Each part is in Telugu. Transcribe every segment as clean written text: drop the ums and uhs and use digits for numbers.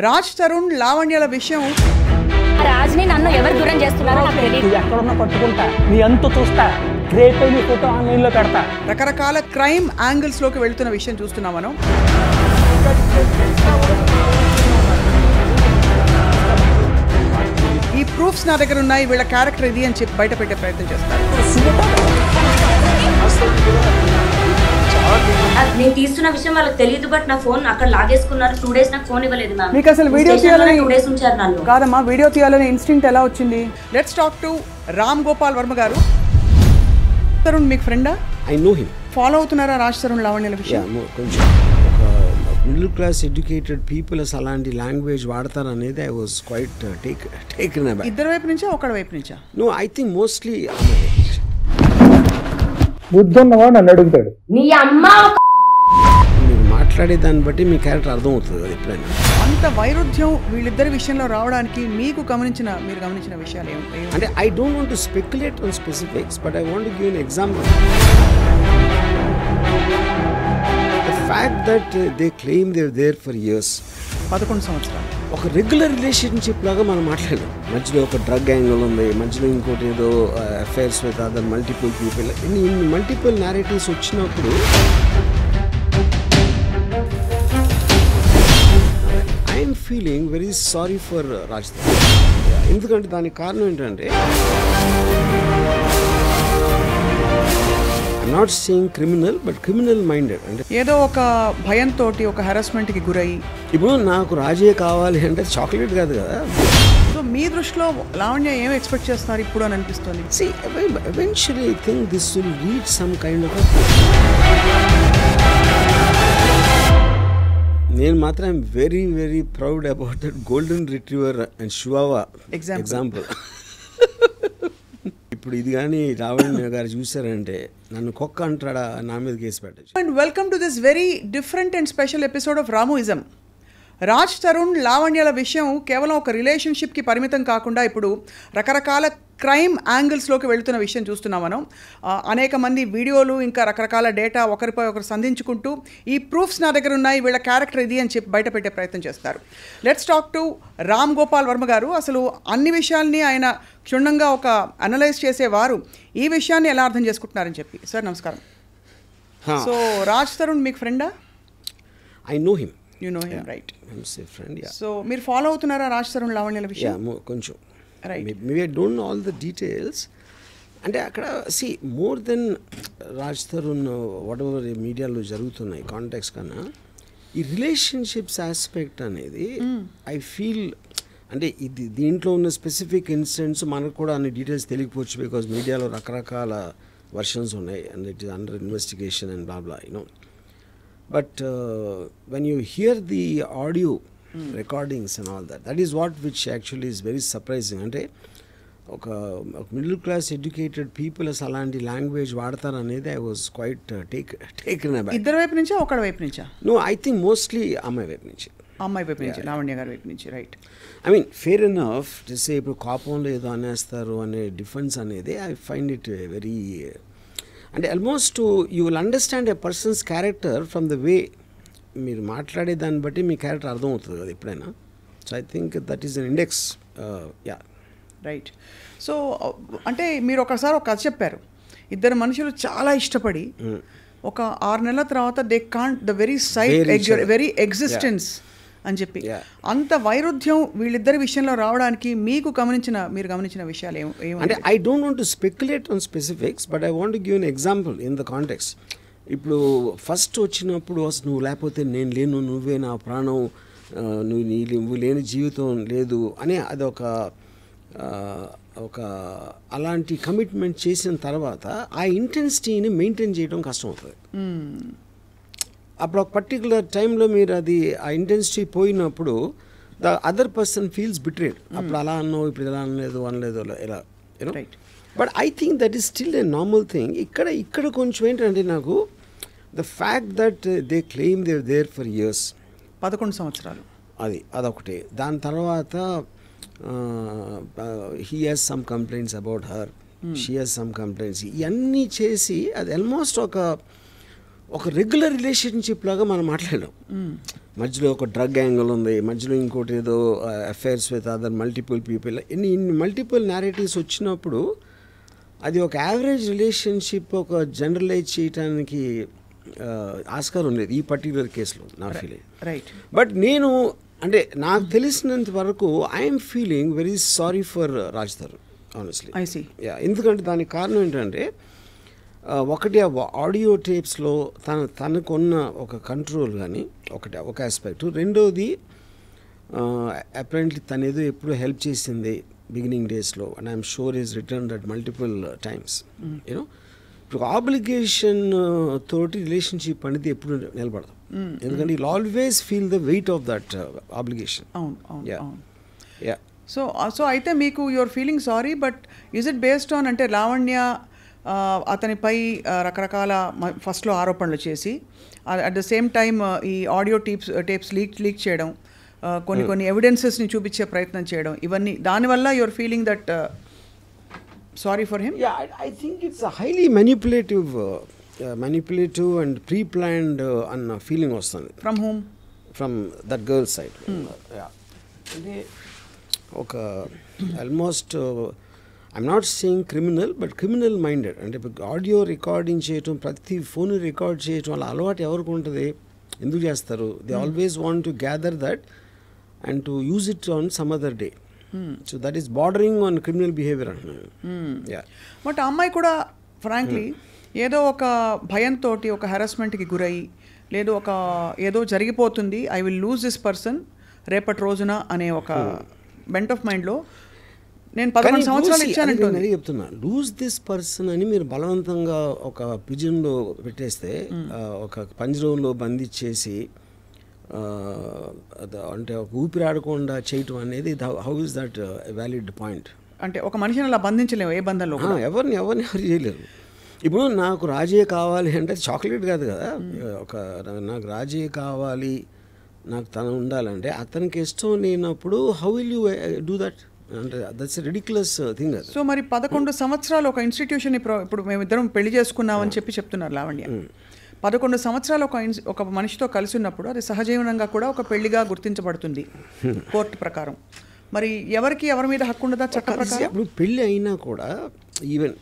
రాజ్ తరుణ్ లావణ్యల విషయం రాజ్ని నన్ను ఎవరు దూరం చేస్తున్నారో నాకు తెలియదు. ఎక్కడున్నా పట్టుకుంటా నీ అంత చూస్తా రేపే నీ ఫోటో ఆన్లైన్ లో పెడతా. రకరకాల క్రైమ్ యాంగిల్స్ లోకి వెళ్తున్న విషయం చూస్తున్నాం మనం. ఈ ప్రూఫ్స్ నా దగ్గర ఉన్నాయి, వీళ్ళ క్యారెక్టర్ ఇది అని చెప్పి బయట పెట్టే ప్రయత్నం చేస్తారు. నేను తీస్తున్న విషయం వాళ్ళకి తెలియదు, బట్ నా ఫోన్ అక్కడ లాగేసుకున్నారు. 2 days నాకు ఫోన్ ఇవ్వలేదు మ్యామ్. మీకు అసలు వీడియో తీయాలని 2 days ఉంచారు నన్ను. కాదమ్మా, వీడియో తీయాలని ఇన్స్టింక్ట్ ఎలా వచ్చింది? Let's talk to Ram Gopal Varma గారు. తరుణ్ మీకు ఫ్రెండా? I know him. ఫాలో అవుతున్నారా రాజ్ తరుణ్ లావణ్యల విషయం? కొంచెం మిడిల్ క్లాస్ ఎడ్యుకేటెడ్ పీపుల్ అసలు అలాంటి లాంగ్వేజ్ వాడతారు అనేది ఐ వాజ్ క్వైట్ టేకెన్ అబ్యాక్. ఇద్దరు వైపు నుంచా ఒకడి వైపు నుంచా? నో, ఐ థింక్ మోస్ట్లీ బుద్ధి ఉన్నవాడు నన్ను అడుగుతాడు. నీ అమ్మ మీరు మాట్లాడే దాన్ని బట్టి మీ క్యారెక్టర్ అర్థమవుతుంది కదా ఎప్పుడైనా. అంత వైరుధ్యం వీళ్ళిద్దరి విషయంలో రావడానికి మీరు గమనించిన విషయాలు ఏమి? అంటే I don't want to speculate on specifics, but I want to give an example. The fact that they claim they are there for years, 11 సంవత్సరాలు ఒక రెగ్యులర్ రిలేషన్షిప్ లాగా మనం మాట్లాడాం. మధ్యలో ఒక డ్రగ్ యాంగిల్ ఉంది, మధ్యలో ఇంకోటి ఏదో affairs with other multiple people, ఇన్ని మల్టిపుల్ నారేటివ్స్ వచ్చినప్పుడు I'm feeling very sorry for Raj. ఎందుకంటే దానికి కారణం ఏంటంటే I'm not saying criminal, but criminal minded. అంటే ఏదో ఒక భయంతో ఒక హెరాస్మెంట్కి గురయ్యి, ఇప్పుడు నాకు రాజే కావాలి అంటే చాక్లెట్ కాదు కదా. సో మీ దృష్టిలో లావణ్య ఏం ఎక్స్పెక్ట్ చేస్తున్నారు ఇప్పుడు అని అనిపిస్తుంది? See, eventually I think this will reach some kind of a... నేను మాత్రం I'm very very proud about that golden retriever and chihuahua example. ఇప్పుడు ఇది కానీ లావణ్య గారు చూసారంటే నన్ను కుక్క అంటాడా, నా మీద కేసు పెట్టచ్చు. And welcome to this very different and special episode of Ramuism. Raj Tarun లావణ్యల విషయం కేవలం ఒక రిలేషన్షిప్కి పరిమితం కాకుండా ఇప్పుడు రకరకాల క్రైమ్ యాంగిల్స్లోకి వెళుతున్న విషయం చూస్తున్నాం మనం. అనేక మంది వీడియోలు, ఇంకా రకరకాల డేటా ఒకరిపై ఒకరు సంధించుకుంటూ ఈ ప్రూఫ్స్ నా దగ్గర ఉన్నాయి, వీళ్ళ క్యారెక్టర్ ఇది అని చెప్పి బయట పెట్టే ప్రయత్నం చేస్తారు. Let's talk to Ram Gopal Varma గారు. అసలు అన్ని విషయాల్ని ఆయన క్షుణ్ణంగా ఒక అనలైజ్ చేసేవారు. ఈ విషయాన్ని ఎలా అర్థం చేసుకుంటున్నారని చెప్పి. సార్ నమస్కారం. సో రాజ్ తరుణ్ మీకు ఫ్రెండా? I know him. You know him, right? I'm a friend, yeah. So, మీరు ఫాలో అవుతున్నారా రాజ్ తరుణ్ లావణ్యల విషయం? Yeah, కొంచెం. Right. Maybe I don't know all the details. అంటే అక్కడ more than Raj Tarun what ever మీడియాలో జరుగుతున్నాయి కాంటాక్ట్స్ కన్నా ఈ రిలేషన్షిప్స్ ఆస్పెక్ట్ అనేది ఐ ఫీల్, అంటే ఇది దీంట్లో ఉన్న స్పెసిఫిక్ ఇన్సిడెంట్స్ మనకు కూడా అన్ని డీటెయిల్స్ తెలియకపోవచ్చు, బికాజ్ మీడియాలో రకరకాల వర్షన్స్ ఉన్నాయి and it is under investigation and blah you know. But when you hear the audio recordings and all that, that is which actually is very surprising. అంటే ఒక మిడిల్ క్లాస్ ఎడ్యుకేటెడ్ పీపుల్ అసలు అలాంటి లాంగ్వేజ్ వాడతారు అనేది ఐ వాజ్ క్వైట్ టేకెన్ అబ్యాక్. ఇద్దరు వైపు నుంచా ఒకడి వైపు నుంచా? నో, ఐ థింక్ మోస్ట్లీ అమ్మాయి వైపు నుంచి. అమ్మాయి వైపు నుంచి, లావణ్య గారి వైపు నుంచి, right. I mean fair enough చేసే ఇప్పుడు కోపంలో ఏదో అనేస్తారు అనే డిఫెన్స్ అనేది ఐ ఫైండ్ ఇట్ వెరీ, అంటే almost you will understand a persons character from the way మీరు మాట్లాడే దాన్ని బట్టి మీ క్యారెక్టర్ అర్థమవుతుంది కదా ఎప్పుడైనా. So I think that is an index. Yeah, right. So అంటే మీరు ఒకసారి ఒక కథ చెప్పారు. ఇద్దరు మనుషులు చాలా ఇష్టపడి ఒక 6 నెలల తర్వాత they can't the very very existence అని చెప్పి, అంత వైరుధ్యం వీళ్ళిద్దరి విషయంలో రావడానికి మీరు గమనించిన విషయాలు ఏమి? అంటే I don't want to speculate on specifics, but I want to give an example in the context. ఇప్పుడు ఫస్ట్ వచ్చినప్పుడు నువ్వు లేకపోతే నేను లేను, నువ్వే నా ప్రాణం, నువ్వు లేని జీవితం లేదు అని అదొక అలాంటి కమిట్మెంట్ చేసిన తర్వాత ఆ ఇంటెన్సిటీని మెయింటైన్ చేయడం కష్టం అవుతుంది. అప్పుడు ఒక పర్టికులర్ టైంలో మీరు అది ఆ ఇంటెన్సిటీ పోయినప్పుడు the other person feels betrayed. అప్పుడు అలా అన్నావు, ఇప్పుడు ఇలా అనలేదు ఇలా you know. But I think that is still a normal thing. ఇక్కడ కొంచెం ఏంటంటే నాకు the fact that they claim they are there for years, 11 సంవత్సరాలు, అదొకటి. దాని తర్వాత he has some complaints about her, she has some complaints, ఇవన్నీ చేసి అది ఆల్మోస్ట్ ఒక రెగ్యులర్ రిలేషన్షిప్ లాగా మనం మాట్లాడాం. మధ్యలో ఒక డ్రగ్ యాంగిల్ ఉంది, మధ్యలో ఇంకోటి ఏదో affairs with other multiple people, ఇన్ని మల్టిపుల్ నేరేటివ్స్ వచ్చినప్పుడు అది ఒక యావరేజ్ రిలేషన్షిప్ ఒక జనరలైజ్ చేయడానికి ఆస్కారం లేదు ఈ పర్టికులర్ కేసులో నా ఫీలింగ్. రైట్. బట్ నేను అంటే నాకు తెలిసినంత వరకు I'm feeling very sorry for Raj Tarun honestly. I see. ఎందుకంటే దానికి కారణం ఏంటంటే ఒకటి ఆడియో టేప్స్లో తనకున్న ఒక కంట్రోల్ కానీ ఒక ఆస్పెక్ట్, రెండోది అపరెంట్లీ తనేదో ఎప్పుడు హెల్ప్ చేసింది బిగినింగ్ డేస్లో, and I'm sure is return that multiple times. You know ఇప్పుడు ఆబ్లిగేషన్ తోటి రిలేషన్షిప్ అనేది ఎప్పుడు నిలబడదు, ఎందుకంటే you always feel the weight of that obligation. అవును అవును. యా. సో అయితే మీకు your feeling sorry, but is it based on అంటే లావణ్య అతనిపై రకరకాల ఫస్ట్లో ఆరోపణలు చేసి అట్ ద సేమ్ టైమ్ ఈ ఆడియో టేప్స్ లీక్ చేయడం, కొన్ని ఎవిడెన్సెస్ని చూపించే ప్రయత్నం చేయడం, ఇవన్నీ దానివల్ల your feeling that sorry for him? I think it's highly manipulative and pre-planned అన్న ఫీలింగ్ వస్తుంది. From whom? From that girl side. అంటే ఒక almost I'm not saying criminal, but criminal minded. అంటే ఆడియో రికార్డింగ్ చేయటం, ప్రతి ఫోన్ రికార్డ్ చేయటం అలా అలవాటు ఎవరికి ఉంటుంది, ఎందుకు చేస్తారు? They always want to gather that and to use it on some other day. So that is bordering on criminal behaviour అంటున్నాను. బట్ ఆ అమ్మాయి కూడా ఫ్రాంక్లీ ఏదో ఒక భయంతో ఒక హెరాస్మెంట్కి గురయ్యి, లేదు ఏదో జరిగిపోతుంది, I will lose this person రేపటి రోజున అనే ఒక బెంట్ ఆఫ్ మైండ్లో నేను 11 సంవత్సరాలు ఇచ్చానంటే చెప్తున్నా. లూజ్ దిస్ పర్సన్ అని మీరు బలవంతంగా ఒక పిజన్లో పెట్టేస్తే, ఒక పంజరంలో బంధించేసి అంటే ఒక ఊపిరాడకుండా చేయటం అనేది how is that valid point? అంటే ఒక మనిషిని అలా బంధించలేము ఏ బంధంలో, ఎవరు చేయలేరు. ఇప్పుడు నాకు రాజే కావాలి అంటే చాక్లెట్ కాదు కదా, నాకు రాజే కావాలి, నాకు తను ఉండాలంటే అతనికి ఇష్టం లేనప్పుడు how will you do that? అంటే దట్స్ రిడిక్యులస్ థింగ్. సో మరి 11 సంవత్సరాలు ఒక ఇన్స్టిట్యూషన్, ఇప్పుడు మేమిద్దరం పెళ్లి చేసుకున్నామని చెప్తున్నారు లావణ్య. 11 సంవత్సరాలు ఒక మనిషితో కలిసి ఉన్నప్పుడు అది సహజీవనంగా కూడా ఒక పెళ్లిగా గుర్తించబడుతుంది కోర్టు ప్రకారం. మరి ఎవరి మీద హక్కు ఉండదా చట్ట ప్రకారం? ఇప్పుడు పెళ్ళి అయినా కూడా ఈవెన్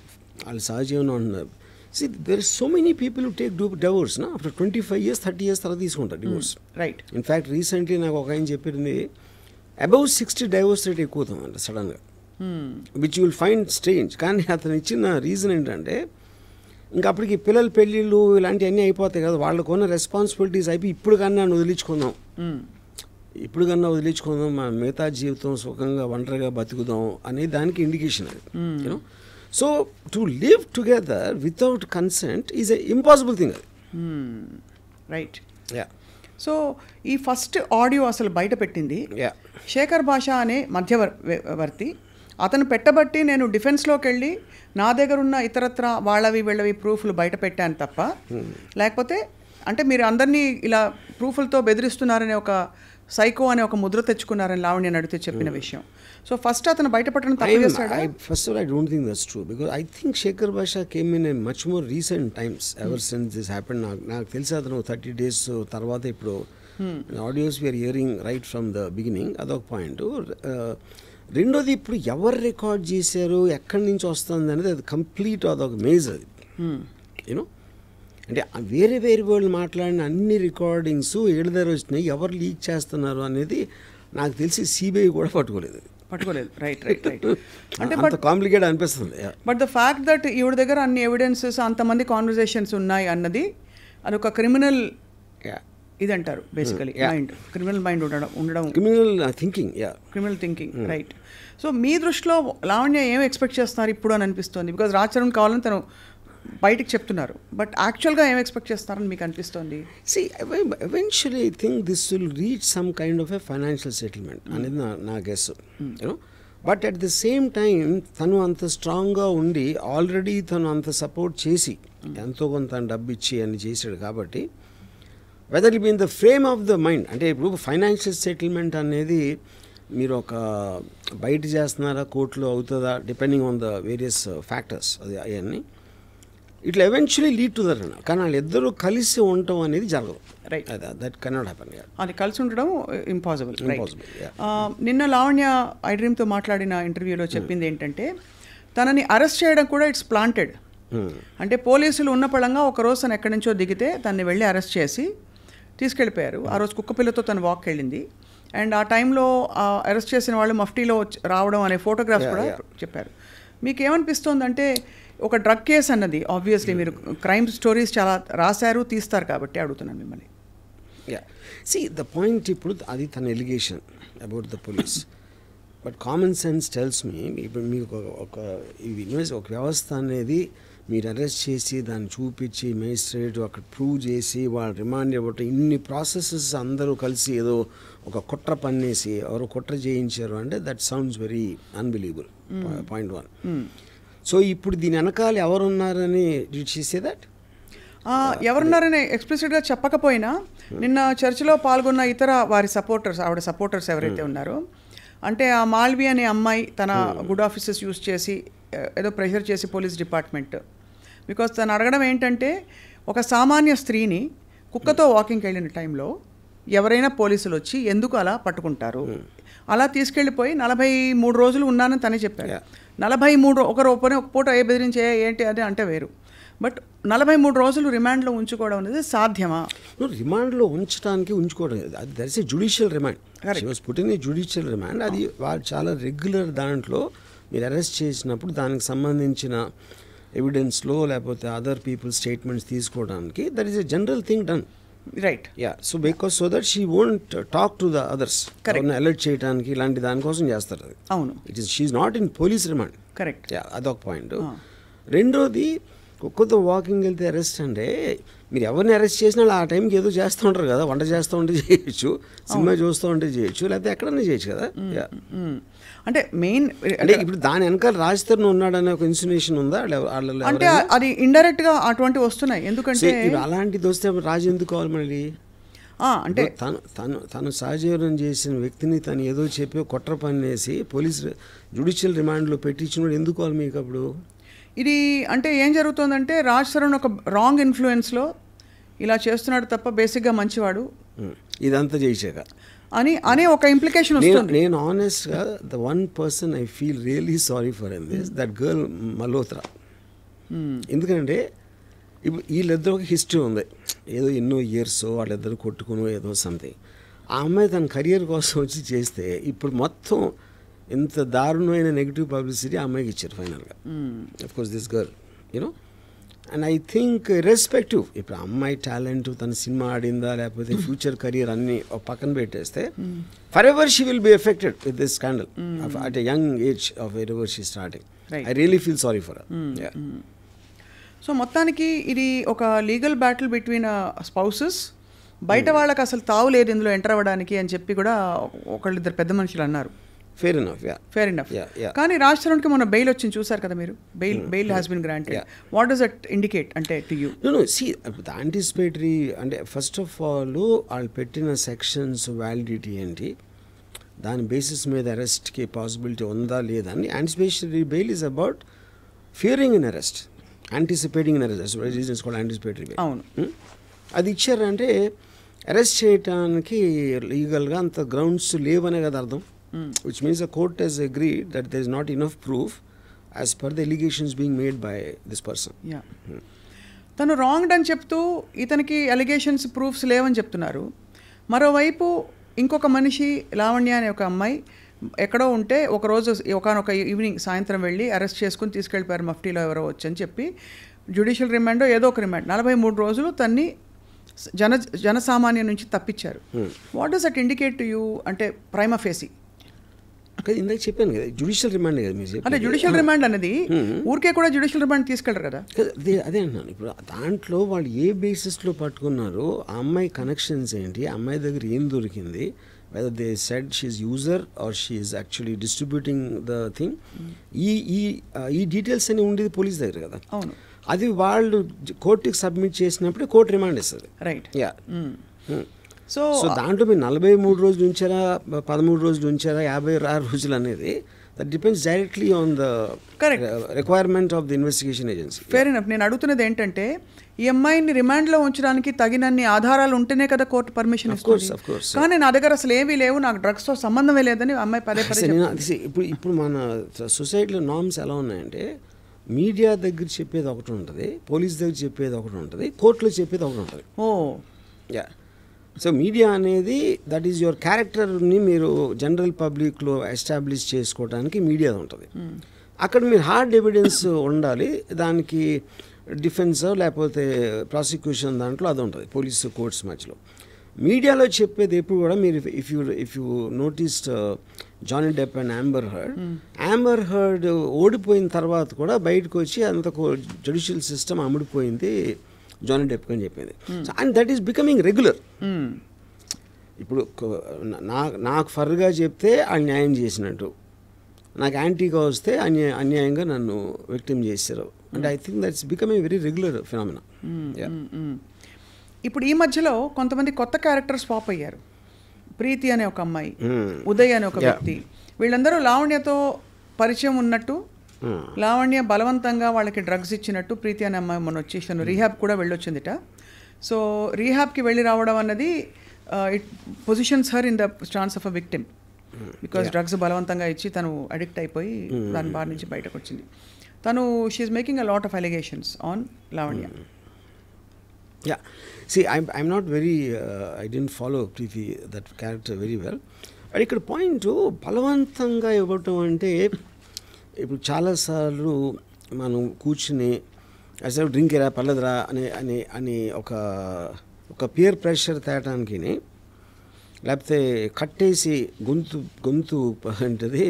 వాళ్ళు సహజీవనం అంటున్నారు. See, there are so many people who take divorce after 25 years, 30 years తర్వాత తీసుకుంటారు డివోర్స్. రైట్. ఇన్ఫ్యాక్ట్ రీసెంట్లీ నాకు ఒక ఆయన చెప్పింది అబౌవ్ 60 డైవోర్స్ రేట్ ఎక్కువ అవుతుందంట సడన్గా, which you will find strange. కానీ అతను ఇచ్చిన రీజన్ ఏంటంటే ఇంకా అప్పటికి పిల్లల పెళ్ళిళ్ళు ఇలాంటివన్నీ అయిపోతాయి కదా, వాళ్ళకున్న రెస్పాన్సిబిలిటీస్ అయిపోయి ఇప్పుడు కన్నా వదిలించుకుందాం, మా మిగతా జీవితం సుఖంగా ఒంటరిగా బతుకుదాం అనే దానికి ఇండికేషన్ అది. You know, so to live together without consent is a impossible thing అది. రైట్. యా. సో ఈ ఫస్ట్ ఆడియో అసలు బయట పెట్టింది శేఖర్ భాష అనే మధ్యవర్తి. అతను పెట్టబట్టి నేను డిఫెన్స్లోకి వెళ్ళి నా దగ్గర ఉన్న ఇతరత్ర వీళ్ళవి ప్రూఫ్లు బయట పెట్టాను తప్ప, లేకపోతే అంటే మీరు అందరినీ ఇలా ప్రూఫ్లతో బెదిరిస్తున్నారనే ఒక సైకో అనే ఒక ముద్ర తెచ్చుకున్నారని లావణ్య అడిగితే చెప్పిన విషయం. సో ఫస్ట్ అతను బయటపడడం తప్పు చేస్తాడా? First of all, I don't think that's true, because I think Shekhar Basha came in a much more recent times ever since this happened. నాకు తెలిసి అతను 30 days తర్వాత ఇప్పుడు audios we're hearing right from the beginning. అదొక పాయింట్. రెండోది, ఇప్పుడు ఎవరు రికార్డ్ చేశారు, ఎక్కడి నుంచి వస్తుంది అనేది అది కంప్లీట్ అదొక మేజ్ అది. యూనో, అంటే వేరే వాళ్ళు మాట్లాడిన అన్ని రికార్డింగ్స్ ఏళ్ళ దగ్గర వచ్చినాయి, ఎవరు లీక్ చేస్తున్నారు అనేది నాకు తెలిసి సిబిఐ కూడా పట్టుకోలేదు. రైట్. అంటే అంత కాంప్లికేట్ అనిపిస్తుంది. బట్ ద ఫ్యాక్ట్ దట్ ఈవిడ దగ్గర అన్ని ఎవిడెన్సెస్, అంతమంది కాన్వర్జేషన్స్ ఉన్నాయి అన్నది అదొక క్రిమినల్ ఇది అంటారు బేసికలీ, మైండ్, క్రిమినల్ మైండ్ ఉండడం, క్రిమినల్ థింకింగ్. రైట్. సో మీ దృష్టిలో లావణ్య ఏం ఎక్స్పెక్ట్ చేస్తున్నారు ఇప్పుడు అని అనిపిస్తుంది? బికాజ్ రాజ్ తరుణ్ కావాలని తను బయటికి చెప్తున్నారు, బట్ యాక్చువల్గా ఏం ఎక్స్పెక్ట్ చేస్తారని మీకు అనిపిస్తుంది? See, eventually I think this will reach some kind of a financial settlement అనేది నా guess. You know, but at the same time తను అంత స్ట్రాంగ్గా ఉండి ఆల్రెడీ తను అంత సపోర్ట్ చేసి ఎంతో కొంత డబ్బు ఇచ్చి అని చేశాడు కాబట్టి, whether it be in the frame of the mind, అంటే ఇప్పుడు ఫైనాన్షియల్ సెటిల్మెంట్ అనేది మీరు ఒక బయట చేస్తున్నారా, కోర్టులో అవుతుందా, depending on the various factors, అది అవన్నీ. It will eventually lead to that. కానీ వాళ్ళిద్దరూ కలిసి ఉండటం అనేది జరగదు. రైట్. That cannot happen. అది కలిసి ఉండడం ఇంపాసిబుల్. నిన్న లావణ్య ఐ డ్రీమ్తో మాట్లాడిన ఇంటర్వ్యూలో చెప్పింది ఏంటంటే తనని అరెస్ట్ చేయడం కూడా ఇట్స్ ప్లాంటెడ్. అంటే పోలీసులు ఉన్న పళంగా ఒకరోజు తను ఎక్కడి నుంచో దిగితే తనని వెళ్ళి అరెస్ట్ చేసి తీసుకెళ్ళిపోయారు. ఆ రోజు కుక్కపిల్లతో తను వాక్ వెళ్ళింది. అండ్ ఆ టైంలో అరెస్ట్ చేసిన వాళ్ళు మఫ్టీలో రావడం అనే ఫోటోగ్రాఫ్స్ కూడా చెప్పారు. మీకు ఏమనిపిస్తుందంటే ఒక డ్రగ్ కేస్ అన్నది ఆబ్వియస్లీ మీరు క్రైమ్ స్టోరీస్ చాలా రాశారు, తీస్తారు కాబట్టి అడుగుతున్నాను మిమ్మల్ని. ద పాయింట్ ఇప్పుడు అది తన allegation about the police. But common sense tells me, ఇప్పుడు మీకు ఒక వ్యవస్థ అనేది మీరు అరెస్ట్ చేసి దాన్ని చూపించి మేజిస్ట్రేట్ అక్కడ ప్రూవ్ చేసి వాళ్ళు రిమాండ్ ఇవ్వటం, ఇన్ని ప్రాసెసెస్ అందరూ కలిసి ఏదో ఒక కుట్ర పన్నేసి ఎవరు కుట్ర చేయించారు అంటే that sounds very unbelievable. Point 1. So ఇప్పుడు దీని వెనకాల ఎవరున్నారని చేసే దట్ ఎవరున్నారని ఎక్స్ప్లిసిట్గా చెప్పకపోయినా నిన్న చర్చలో పాల్గొన్న ఇతర వారి సపోర్టర్స్, ఆవిడ సపోర్టర్స్ ఎవరైతే ఉన్నారో, అంటే ఆ మాల్వి అనే అమ్మాయి తన గుడ్ ఆఫీసెస్ యూస్ చేసి ఏదో ప్రెషర్ చేసి పోలీస్ డిపార్ట్మెంట్, బికాస్ తను అడగడం ఏంటంటే ఒక సామాన్య స్త్రీని కుక్కతో వాకింగ్కి వెళ్ళిన టైంలో ఎవరైనా పోలీసులు వచ్చి ఎందుకు అలా పట్టుకుంటారు, అలా తీసుకెళ్ళిపోయి 43 రోజులు ఉన్నానని తనే చెప్పాడు. 43 ఒక పూట ఏ బెదిరించే ఏంటి అది అంటే వేరు, బట్ 43 రోజులు రిమాండ్లో ఉంచుకోవడం అనేది సాధ్యమా? రిమాండ్లో ఉంచుకోవడం అది దట్స్ ఏ జ్యుడిషియల్ రిమాండ్. పుట్టిన జ్యుడిషియల్ రిమాండ్. అది వాళ్ళు చాలా రెగ్యులర్ దాంట్లో మీరు అరెస్ట్ చేసినప్పుడు దానికి సంబంధించిన ఎవిడెన్స్లో లేకపోతే అదర్ పీపుల్ స్టేట్మెంట్స్ తీసుకోవడానికి that is a general thing done. Right. So that she won't talk to the others, alert చేయడానికి ఇలాంటి దానికోసం చేస్తారు అది. అవును. She's not in police remand. Correct. అదొక పాయింట్. రెండోది, కుక్కతో వాకింగ్ వెళ్తే అరెస్ట్ అంటే మీరు ఎవరిని అరెస్ట్ చేసినా ఆ టైంకి ఏదో చేస్తూ ఉంటారు కదా, వంట చేస్తూ ఉంటే చేయొచ్చు, సినిమా చూస్తూ ఉంటే చేయొచ్చు, లేకపోతే ఎక్కడన్నా చేయొచ్చు కదా. అంటే మెయిన్ అంటే ఇప్పుడు దాని వెనకాల రాజ్ తరుణ్ ఉన్నాడనే ఒక ఇన్సినేషన్ ఉందా? అంటే అది ఇండైరెక్ట్ గా అటువంటివి వస్తున్నాయి. ఎందుకంటే అలాంటిది వస్తే రాజు ఎందుకు కావాలి మళ్ళీ? అంటే తను సహజీవనం చేసిన వ్యక్తిని తను ఏదో చెప్పి కుట్ర పన్నేసి పోలీస్ జ్యుడిషియల్ రిమాండ్లో పెట్టించినప్పుడు ఎందుకు కావాలి మీకు అప్పుడు? ఇది అంటే ఏం జరుగుతుందంటే రాజ్ తరుణ్ ఒక రాంగ్ ఇన్ఫ్లుయెన్స్లో ఇలా చేస్తున్నాడు తప్ప బేసిక్గా మంచివాడు ఇదంతా చేసాక అని ఒక ఇంప్లికేషన్ వస్తుంది. నేను ఆనెస్ట్గా the one person I feel really sorry for in this that girl Malhotra. ఎందుకంటే ఇప్పుడు వీళ్ళిద్దరు ఒక హిస్టరీ ఉంది, ఏదో ఎన్నో ఇయర్స్ వాళ్ళిద్దరు కొట్టుకునో ఏదో సంథింగ్. ఆ అమ్మాయి తన కెరియర్ కోసం వచ్చి చేస్తే ఇప్పుడు మొత్తం ఇంత దారుణమైన నెగిటివ్ పబ్లిసిటీ ఆ అమ్మాయికి ఇచ్చారు ఫైనల్గా. Of course this girl you know, and I think respective ఇప్పుడు అమ్మాయి టాలెంట్, తన సినిమా ఆడిందా లేకపోతే ఫ్యూచర్ కెరియర్ అన్ని పక్కన పెట్టేస్తే for ever she will be affected with this scandal at a young age of where ever she starting. I really feel sorry for her. So మొత్తానికి ఇది ఒక లీగల్ బ్యాటిల్ బిట్వీన్ స్పౌసెస్. బయట వాళ్ళకి అసలు తావు లేదు ఇందులో ఎంటర్ అవ్వడానికి అని చెప్పి కూడా ఒకళ్ళిద్దరు పెద్ద మనుషులు అన్నారు. Fair enough. కానీ రాజ్ తరుణ్కి మొన్న బెయిల్ వచ్చింది చూసారు కదా మీరు. Bail has been granted. What does that indicate అంటే టు యూ? సీ యాంటిసిపేటరీ అంటే ఫస్ట్ ఆఫ్ ఆల్ వాళ్ళు పెట్టిన సెక్షన్స్ వ్యాలిడిటీ ఏంటి, దాని బేసిస్ మీద అరెస్ట్కి పాసిబిలిటీ ఉందా లేదా అని. Anticipatory bail is about Fearing in arrest, anticipating in arrest. Reasons కూడా యాంటిసిపేటరీ బెయిల్. అవును. అది ఇచ్చారంటే అరెస్ట్ చేయడానికి లీగల్గా అంత గ్రౌండ్స్ లేవనే కదా అర్థం. Which means the court has agreed that there is not enough proof as per the allegations being made by this person. తను రాంగ్డ్ అని చెప్తూ ఇతనికి అలిగేషన్స్ ప్రూఫ్స్ లేవని చెప్తున్నారు. మరోవైపు ఇంకొక మనిషి లావణ్య అనే ఒక అమ్మాయి ఎక్కడో ఉంటే ఒకరోజు ఒకనొక ఈవినింగ్ సాయంత్రం వెళ్ళి అరెస్ట్ చేసుకుని తీసుకెళ్ళిపోయారు మఫ్టీలో ఎవరో వచ్చని చెప్పి జ్యుడిషియల్ రిమాండో ఏదో ఒక రిమాండ్ 43 రోజులు తన్ని జనసామాన్యం నుంచి తప్పించారు. What does that indicate to you అంటే ప్రైమా ఫేసి? ఇందాక చెప్పాను కదా జ్యుడిషియల్ రిమాండ్ కదా మీరు. అంటే జ్యుడిషియల్ రిమాండ్ అనేది ఊరికే కూడా జ్యుడిషియల్ రిమాండ్ తీసుకెళ్ళరు కదా. అదే అంటున్నాను. ఇప్పుడు దాంట్లో వాళ్ళు ఏ బేసిస్లో పట్టుకున్నారో, ఆ అమ్మాయి కనెక్షన్స్ ఏంటి, ఆ అమ్మాయి దగ్గర ఏం దొరికింది, whether they said she's user or she's actually distributing the thing, ఈ డీటెయిల్స్ అని ఉండేది పోలీస్ దగ్గర కదా. అవును. అది వాళ్ళు కోర్టుకి సబ్మిట్ చేసినప్పుడే కోర్టు రిమాండ్ ఇస్తుంది. రైట్. సో దాంట్లో మీరు 43 రోజులు ఉంచారా, 13 రోజులు ఉంచారా, 56 రోజులు అనేది That depends directly on the Correct. requirement of the investigation agency. Fair enough. నేను అడుగుతున్నది ఏంటంటే ఈ అమ్మాయిని రిమాండ్లో ఉంచడానికి తగినన్ని ఆధారాలు ఉంటేనే కదా కోర్టు పర్మిషన్ ఇస్తుంది. of course. కానీ నా దగ్గర అసలు ఏమీ లేవు, నాకు డ్రగ్స్తో సంబంధమే లేదని అమ్మాయి పదే పదే ఇప్పుడు మన సొసైటీలో నార్మ్స్ ఎలా ఉన్నాయంటే మీడియా దగ్గర చెప్పేది ఒకటి ఉంటుంది, పోలీస్ దగ్గర చెప్పేది ఒకటి ఉంటుంది, కోర్టులో చెప్పేది ఒకటి ఉంటుంది. యా. సో మీడియా అనేది దట్ ఈజ్ యువర్ క్యారెక్టర్ని మీరు జనరల్ పబ్లిక్లో ఎస్టాబ్లిష్ చేసుకోవడానికి మీడియా ఉంటుంది. అక్కడ మీరు హార్డ్ ఎవిడెన్స్ ఉండాలి, దానికి డిఫెన్స్ లేకపోతే ప్రాసిక్యూషన్ దాంట్లో అది ఉంటుంది పోలీసు కోర్ట్స్ మధ్యలో. మీడియాలో చెప్పేది ఎప్పుడు కూడా మీరు if you noticed Johnny Depp and Amber Heard ఓడిపోయిన తర్వాత కూడా బయటకు వచ్చి అంత జ్యుడిషియల్ సిస్టమ్ అమ్ముడిపోయింది జానీ డెప్ అని చెప్పింది. So and that is becoming regular. ఇప్పుడు నాకు ఫర్గా చెప్తే అన్యాయం చేసినట్టు, నాకు యాంటీగా వస్తే అన్యాయంగా నన్ను విక్టిమ్ చేశారు. And I think that's becoming very regular phenomena. ఇప్పుడు ఈ మధ్యలో కొంతమంది కొత్త క్యారెక్టర్స్ పాప్ అయ్యారు. ప్రీతి అనే ఒక అమ్మాయి, ఉదయ్ అనే ఒక వ్యక్తి, వీళ్ళందరూ లావణ్యతో పరిచయం ఉన్నట్టు, లావణ్య బలవంతంగా వాళ్ళకి డ్రగ్స్ ఇచ్చినట్టు ప్రీతి అనే అమ్మాయి మొన్న వచ్చేసాను రీహాబ్ కూడా వెళ్ళొచ్చిందిట. సో రీహాబ్కి వెళ్ళి రావడం అన్నది it positions her in the stance of a victim, because drugs బలవంతంగా ఇచ్చి తను అడిక్ట్ అయిపోయి దాని బారి నుంచి బయటకు వచ్చింది. తను she is making a lot of allegations on Lavanya. Yeah. See, I'm not very, I didn't follow Preeti, that character very well. But ఇక్కడ పాయింట్ బలవంతంగా ఇవ్వటం అంటే ఇప్పుడు చాలాసార్లు మనం కూర్చుని అసలు డ్రింక్ ఎరా పర్లేదురా అని ఒక పియర్ ప్రెషర్ తేయటానికి, లేకపోతే కట్టేసి గొంతు ఏంటది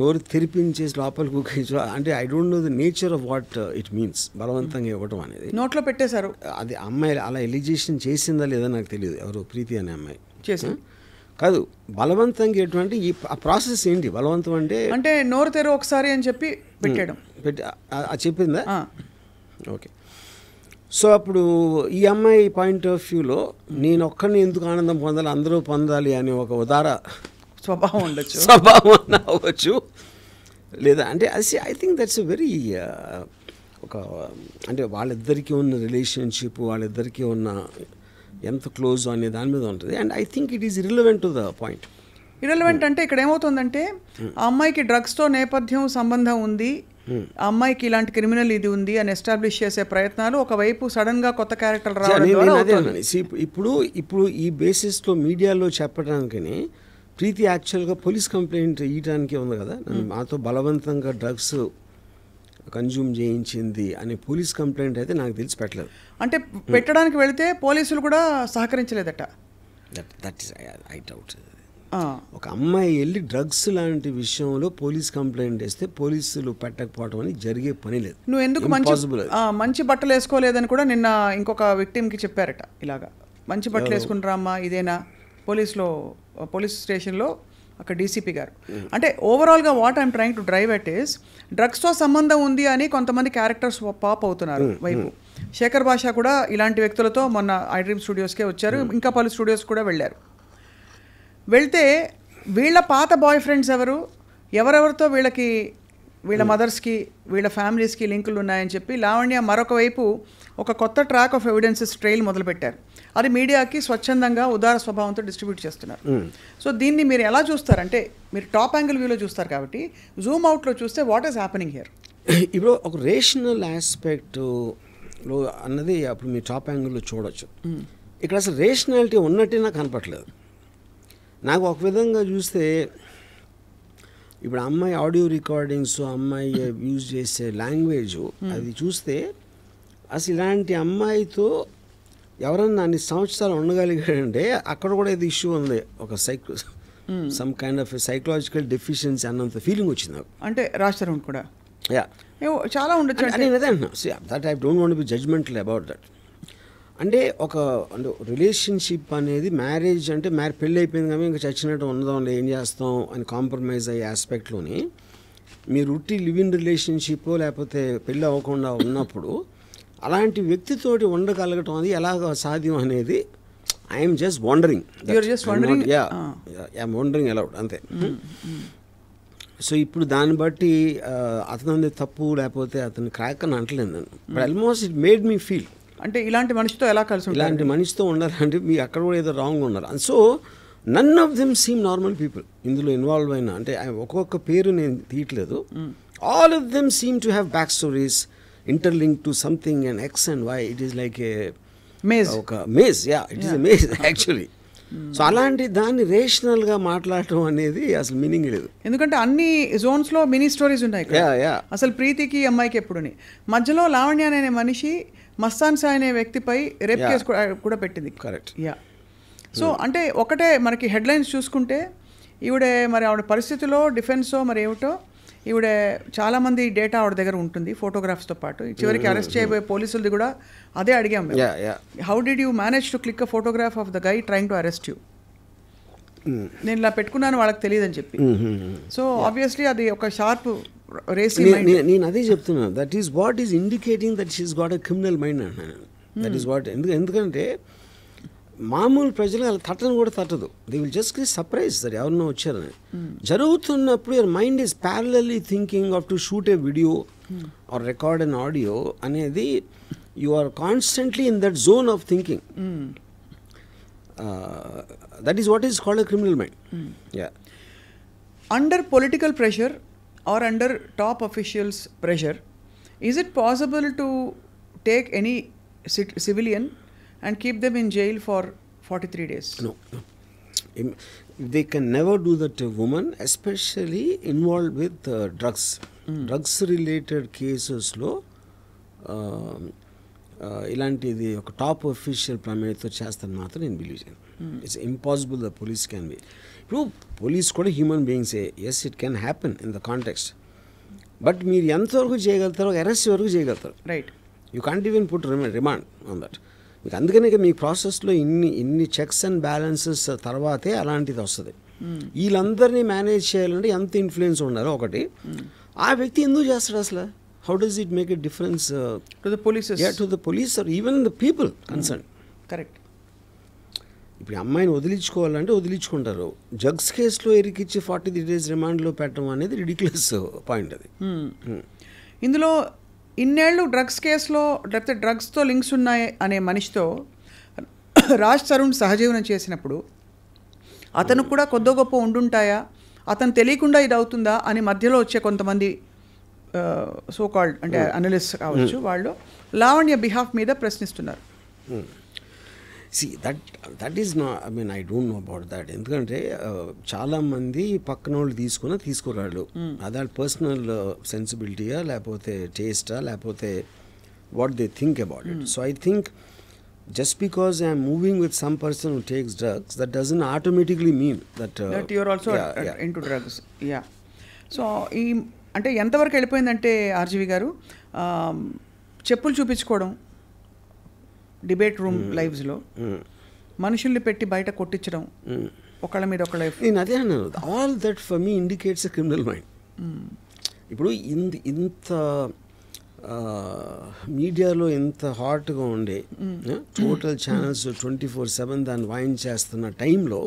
నోరు తెరిపించేసి లోపలికి కూర్చో అంటే I don't know the nature of what it means బలవంతంగా ఇవ్వటం అనేది. నోట్లో పెట్టేశారు. అది అమ్మాయి అలా ఎలిగేషన్ చేసిందా లేదా నాకు తెలియదు, ఎవరు ప్రీతి అనే అమ్మాయి చేసి కాదు. బలవంతంగా ఎటువంటి ఆ ప్రాసెస్ ఏంటి? బలవంతం అంటే నోరు తెరు ఒకసారి అని చెప్పి పెట్టాడు. చెప్పిందా? ఓకే. సో అప్పుడు ఈ అమ్మాయి పాయింట్ ఆఫ్ వ్యూలో నేను ఒక్కడిని ఎందుకు ఆనందం పొందాలి, అందరూ పొందాలి అని ఒక ఉదార స్వభావం ఉండొచ్చు, స్వభావం అవ్వచ్చు. లేదా అంటే అది ఐ థింక్ దట్స్ వెరీ ఒక అంటే వాళ్ళిద్దరికీ ఉన్న రిలేషన్షిప్, వాళ్ళిద్దరికీ ఉన్న ఎంత క్లోజ్ అనే దాని మీద ఉంటుంది. And I think it is irrelevant to the point. Irrelevant అంటే ఇక్కడ ఏమవుతుందంటే ఆ అమ్మాయికి డ్రగ్స్తో నేపథ్యం సంబంధం ఉంది, ఆ అమ్మాయికి ఇలాంటి క్రిమినల్ ఇది ఉంది అని ఎస్టాబ్లిష్ చేసే ప్రయత్నాలు ఒకవైపు సడన్గా కొత్త క్యారెక్టర్ రావడం. ఇప్పుడు ఈ బేసిస్లో మీడియాలో చెప్పడానికి ప్రీతి యాక్చువల్గా పోలీస్ కంప్లైంట్ ఇవ్వడానికి ఉంది కదా, మాతో బలవంతంగా డ్రగ్స్ కన్జ్యూమ్ చేయించింది అనే పోలీస్ కంప్లైంట్ అయితే నాకు తెలిసి పెట్టలేదు. అంటే పెట్టడానికి వెళితే పోలీసులు కూడా సహకరించలేదట. That is I doubt. ఒక అమ్మాయి వెళ్ళి డ్రగ్స్ లాంటి విషయంలో పోలీస్ కంప్లైంట్ వేస్తే పోలీసులు పెట్టకపోవడం అని జరిగే పని లేదు. నువ్వు ఎందుకు మంచి బట్టలు వేసుకోలేదని కూడా నిన్న ఇంకొక విక్టిమ్కి చెప్పారట. ఇలాగా మంచి బట్టలు వేసుకుంటారా అమ్మా ఇదేనా, పోలీస్ స్టేషన్లో అక్కడ డీసీపీ గారు. అంటే ఓవరాల్గా what I'm trying to drive at is డ్రగ్స్తో సంబంధం ఉంది అని కొంతమంది క్యారెక్టర్స్ పాప్ అవుతున్నారు వైపు. శేఖర్ భాషా కూడా ఇలాంటి వ్యక్తులతో మొన్న ఐ డ్రీమ్ స్టూడియోస్కే వచ్చారు, ఇంకా పలు స్టూడియోస్ కూడా వెళ్ళారు. వెళ్తే వీళ్ళ పాత బాయ్ ఫ్రెండ్స్ ఎవరెవరితో వీళ్ళ మదర్స్కి వీళ్ళ ఫ్యామిలీస్కి లింకులు ఉన్నాయని చెప్పి లావణ్య మరొక వైపు ఒక కొత్త ట్రాక్ ఆఫ్ ఎవిడెన్సెస్ ట్రైల్ మొదలుపెట్టారు. అది మీడియాకి స్వచ్ఛందంగా ఉదార స్వభావంతో డిస్ట్రిబ్యూట్ చేస్తున్నారు. సో దీన్ని మీరు ఎలా చూస్తారు? అంటే మీరు టాప్ యాంగిల్ వ్యూలో చూస్తారు కాబట్టి జూమ్ అవుట్లో చూస్తే వాట్ ఈస్ హ్యాపెనింగ్ హియర్? ఇప్పుడు ఒక రేషనల్ ఆస్పెక్ట్లో అన్నది అప్పుడు మీ టాప్ యాంగిల్లో చూడొచ్చు. ఇక్కడ అసలు రేషనాలిటీ ఉన్నట్టే నాకు కనపట్లేదు. నాకు ఒక విధంగా చూస్తే ఇప్పుడు అమ్మాయి ఆడియో రికార్డింగ్స్, అమ్మాయి యూజ్ చేసే లాంగ్వేజ్ అది చూస్తే అసలు ఇలాంటి అమ్మాయితో ఎవరన్నా అన్ని సంవత్సరాలు ఉండగలిగాడంటే అక్కడ కూడా ఇది ఇష్యూ ఉంది, ఒక some kind of psychological deficiency అన్నంత ఫీలింగ్ వచ్చింది నాకు. అంటే రాష్ట్రం కూడా చాలా ఉండొచ్చు. అదే అంటున్నా, that I don't want be judgemental about that. అంటే రిలేషన్షిప్ అనేది మ్యారేజ్ అంటే పెళ్ళి అయిపోయింది కానీ ఇంకా చచ్చినట్టు ఉండదాం, ఏం చేస్తాం అని కాంప్రమైజ్ అయ్యే ఆస్పెక్ట్లోని మీరు ఉట్టి లివ్ ఇన్ రిలేషన్షిప్ లేకపోతే పెళ్ళి అవ్వకుండా ఉన్నప్పుడు అలాంటి వ్యక్తితోటి ఉండగలగటం అది ఎలాగ సాధ్యం అనేది I'm just wondering. I'm wondering allowed అంతే. సో ఇప్పుడు దాన్ని బట్టి అతను తప్పు లేకపోతే అతను క్రాక్ అని అంటలేదు నేను, but almost it made me feel అంటే ఇలాంటి మనిషితో ఎలా కలిసి ఉంటారు? ఇలాంటి మనిషితో ఉండాలంటే మీరు అక్కడ కూడా ఏదో రాంగ్ ఉన్నారు. And so none of them seem normal people ఇందులో ఇన్వాల్వ్ అయినా, అంటే ఒక్కొక్క పేరు నేను తీయట్లేదు, all of them seem to have back stories interlink to something and X and Y. It is like a maze, ఒక maze, ya it is a maze actually. So అలాంటి దాన్ని రేషనల్గా మాట్లాడటం అనేది అసలు మీనింగ్ లేదు, ఎందుకంటే అన్ని జోన్స్లో మినీ స్టోరీస్ ఉన్నాయి ఇక్కడ. అసలు ప్రీతికి అమ్మాయికి ఎప్పుడుని మధ్యలో లావణ్య అనే మనిషి మస్తాన్ సాయ్ అనే వ్యక్తిపై రేప్ కేసు కూడా పెట్టింది. కరెక్ట్. యా. సో అంటే ఒకటే మనకి హెడ్లైన్స్ చూసుకుంటే ఈవిడే మరి ఆవిడ పరిస్థితిలో డిఫెన్సో మరి ఏమిటో ఈవిడ చాలామంది డేటా ఆవిడ దగ్గర ఉంటుంది ఫోటోగ్రాఫ్స్తో పాటు. చివరికి అరెస్ట్ చేయబోయే పోలీసులది కూడా అదే అడిగాం, how did you manage to click a photograph of the guy trying to arrest you. నేను ఇలా పెట్టుకున్నాను వాళ్ళకి తెలియదని చెప్పి. సో ఆబ్వియస్లీ అది ఒక షార్ప్ నేను అదే చెప్తున్నాను, that is what is indicating that she's got a criminal mind అంటున్నాను. దట్ ఈస్ వాట్, ఎందుకంటే మామూలు ప్రజలు అలా తట్టను కూడా తట్టదు, they will just get surprise that ఎవరినో వచ్చారని. జరుగుతున్నప్పుడు your mind is parallelly thinking of to shoot a video or record an audio అనేది, you are constantly in that zone of thinking. That is what is called a criminal mind. Ya. Under political pressure or under top officials' pressure, is it possible to take any civilian and keep them in jail for 43 days? No. They can never do that to a woman, especially involved with drugs. Drugs related cases lo ఇలాంటిది ఒక టాప్ అఫీషియల్ ప్రమేయంతో చేస్తాను మాత్రం నేను బిలీవ్ చేయను. It's impossible the police can be. ఇప్పుడు పోలీస్ కూడా హ్యూమన్ బీయింగ్సే, yes it can happen in the context, but మీరు ఎంతవరకు చేయగలుగుతారో అరెస్ట్ వరకు చేయగలుగుతారు. Right. You can't even put remand on that. మీకు అందుకనే మీ ప్రాసెస్లో ఇన్ని చెక్స్ అండ్ బ్యాలెన్సెస్ తర్వాతే అలాంటిది వస్తుంది. వీళ్ళందరినీ మేనేజ్ చేయాలంటే ఎంత ఇన్ఫ్లుయెన్స్ ఉండాలో ఒకటి, ఆ వ్యక్తి ఎందుకు చేస్తాడు అసలు? How does it make a difference to the police? To the police or even the people concern. Correct. ఇప్పుడు అమ్మాయిని వదిలించుకోవాలంటే వదిలించుకుంటారు, డ్రగ్స్ కేసులో ఇరికిచ్చి 43 days రిమాండ్లో పెట్టడం అనేది రిడిక్యులస్ పాయింట్ అది. ఇందులో ఇన్నేళ్ళు డ్రగ్స్ కేసులో లేకపోతే డ్రగ్స్తో లింక్స్ ఉన్నాయి అనే మనిషితో రాజ్ తరుణ్ సహజీవనం చేసినప్పుడు అతను కూడా కొద్ది గొప్ప ఉండుంటాయా, అతను తెలియకుండా ఇది అవుతుందా అని మధ్యలో వచ్చే కొంతమంది సో కాల్డ్ అంటే అనలిస్ట్ కావచ్చు, వాళ్ళు లావణ్య బిహాఫ్ మీద ప్రశ్నిస్తున్నారు. See, that is not, I mean, I don't know about that. ఎందుకంటే చాలామంది పక్కన వాళ్ళు తీసుకురాళ్ళు, అదే పర్సనల్ సెన్సిబిలిటీయా లేకపోతే టేస్టా లేకపోతే what they think about it. So I think just because I am moving with some person who takes drugs, that doesn't automatically mean that you are also into drugs. Yeah. So ఈ అంటే ఎంతవరకు వెళ్ళిపోయిందంటే ఆర్జీవి గారు, చెప్పులు చూపించుకోవడం డిబేట్ రూమ్ లైవ్స్లో, మనుషుల్ని పెట్టి బయట కొట్టించడం, ఒకళ్ళ మీద ఒకళ్ళ. నేను అదే అన్నాను, all that for me indicates a criminal mind. ఇప్పుడు ఇంత మీడియాలో ఎంత హాట్గా ఉండే టోటల్ ఛానల్స్ 24/7 దాన్ని వాయించేస్తున్న టైంలో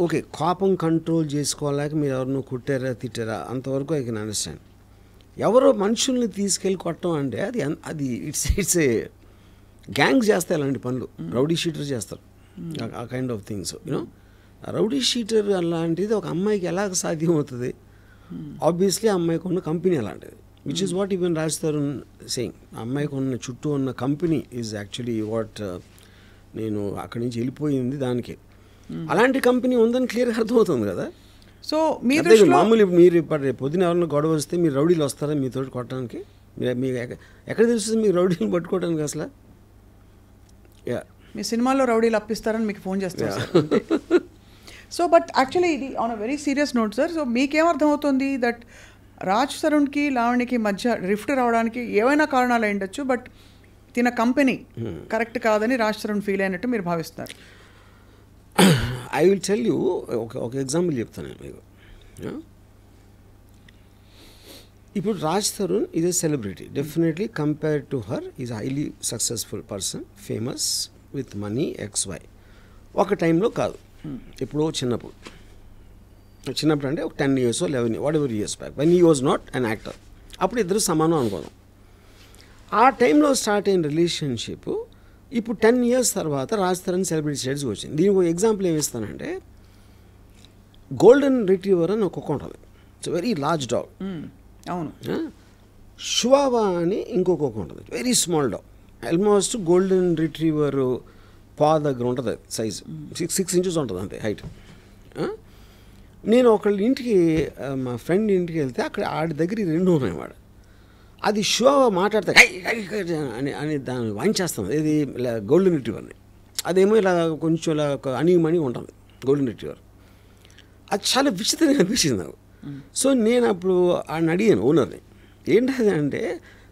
ఓకే కోపం కంట్రోల్ చేసుకోలేక మీరు ఎవరినో కుట్టారా తిట్టారా అంతవరకు ఐ కెన్ అండర్స్టాండ్. ఎవరో మనుషుల్ని తీసుకెళ్ళి కొట్టడం అంటే అది ఇట్స్ ఏ గ్యాంగ్స్ చేస్తాయి అలాంటి పనులు, రౌడీ షీటర్ చేస్తారు ఆ kind of things. You know rowdy sheeter అలాంటిది ఒక అమ్మాయికి ఎలాగ సాధ్యం అవుతుంది? ఆబ్వియస్లీ ఆ అమ్మాయికి ఉన్న కంపెనీ అలాంటిది, which is what even Raj Tarun saying. ఆ అమ్మాయికి ఉన్న చుట్టూ ఉన్న కంపెనీ ఈజ్ యాక్చువల్లీ వాట్ నేను అక్కడి నుంచి వెళ్ళిపోయింది దానికి. అలాంటి కంపెనీ ఉందని క్లియర్గా అర్థమవుతుంది కదా. సో మామూలు మీరు పొద్దున ఎవరైనా గొడవ వస్తే మీరు రౌడీలు వస్తారా మీతో కొట్టడానికి? మీకు ఎక్కడ తెలుస్తుంది మీకు రౌడీలు పట్టుకోవడానికి అసలు? మీ సినిమాలో రౌడీలు అప్పిస్తారని మీకు ఫోన్ చేస్తారు. సో బట్ యాక్చువల్లీ ఇది on a very serious note sir. So మీకేమర్థమవుతుంది దట్ రాజ్ తరుణ్కి లావణ్యకి మధ్య రిఫ్ట్ రావడానికి ఏవైనా కారణాలు అయ్యుండొచ్చు, బట్ తిన కంపెనీ కరెక్ట్ కాదని రాజ్ తరుణ్ ఫీల్ అయినట్టు మీరు భావిస్తున్నారు? ఐ విల్ టెల్ యూ ఒక ఎగ్జాంపుల్ చెప్తాను మీకు. ఇప్పుడు Raj Tarun is a celebrity, definitely compared to her is highly successful person, famous with money XY. ఒక టైంలో కాదు, ఎప్పుడో చిన్నప్పుడు. చిన్నప్పుడు అంటే ఒక 10 years 11 what ever years back when he was not an actor. అప్పుడు ఇద్దరు సమానం అనుకోదాం. ఆ టైంలో స్టార్ట్ అయిన రిలేషన్షిప్ ఇప్పుడు 10 years తర్వాత రాజ్ తరుణ్ సెలబ్రిటీ స్టేట్స్కి వచ్చింది. దీనికి ఒక ఎగ్జాంపుల్ ఏమి ఇస్తానంటే, గోల్డెన్ రిట్రీవర్ అని ఒక కుక్క ఉంటుంది. It's very large dog. అవును. షువావా అని ఇంకొక కుక్క ఉంటుంది, very small dog. Almost golden retriever పా దగ్గర ఉంటుంది సైజు, 6 inches ఉంటుంది అంతే హైట్. నేను ఒకళ్ళ ఇంటికి, మా ఫ్రెండ్ ఇంటికి వెళ్తే అక్కడ ఆడి దగ్గర 2 ఉన్నాయి. వాడు అది షువావా మాట్లాడితే అని అని దాన్ని వాయించేస్తుంది. ఇది ఇలా గోల్డెన్ రిట్రీవర్ని. అదేమో ఇలా కొంచెం ఇలా అణిగిమణి ఉంటుంది గోల్డెన్ రిట్రీవర్. అది చాలా విచిత్రంగా అనిపించింది నాకు. సో నేను అప్పుడు ఆయన అడిగాను ఓనర్ని, ఏంటది అంటే,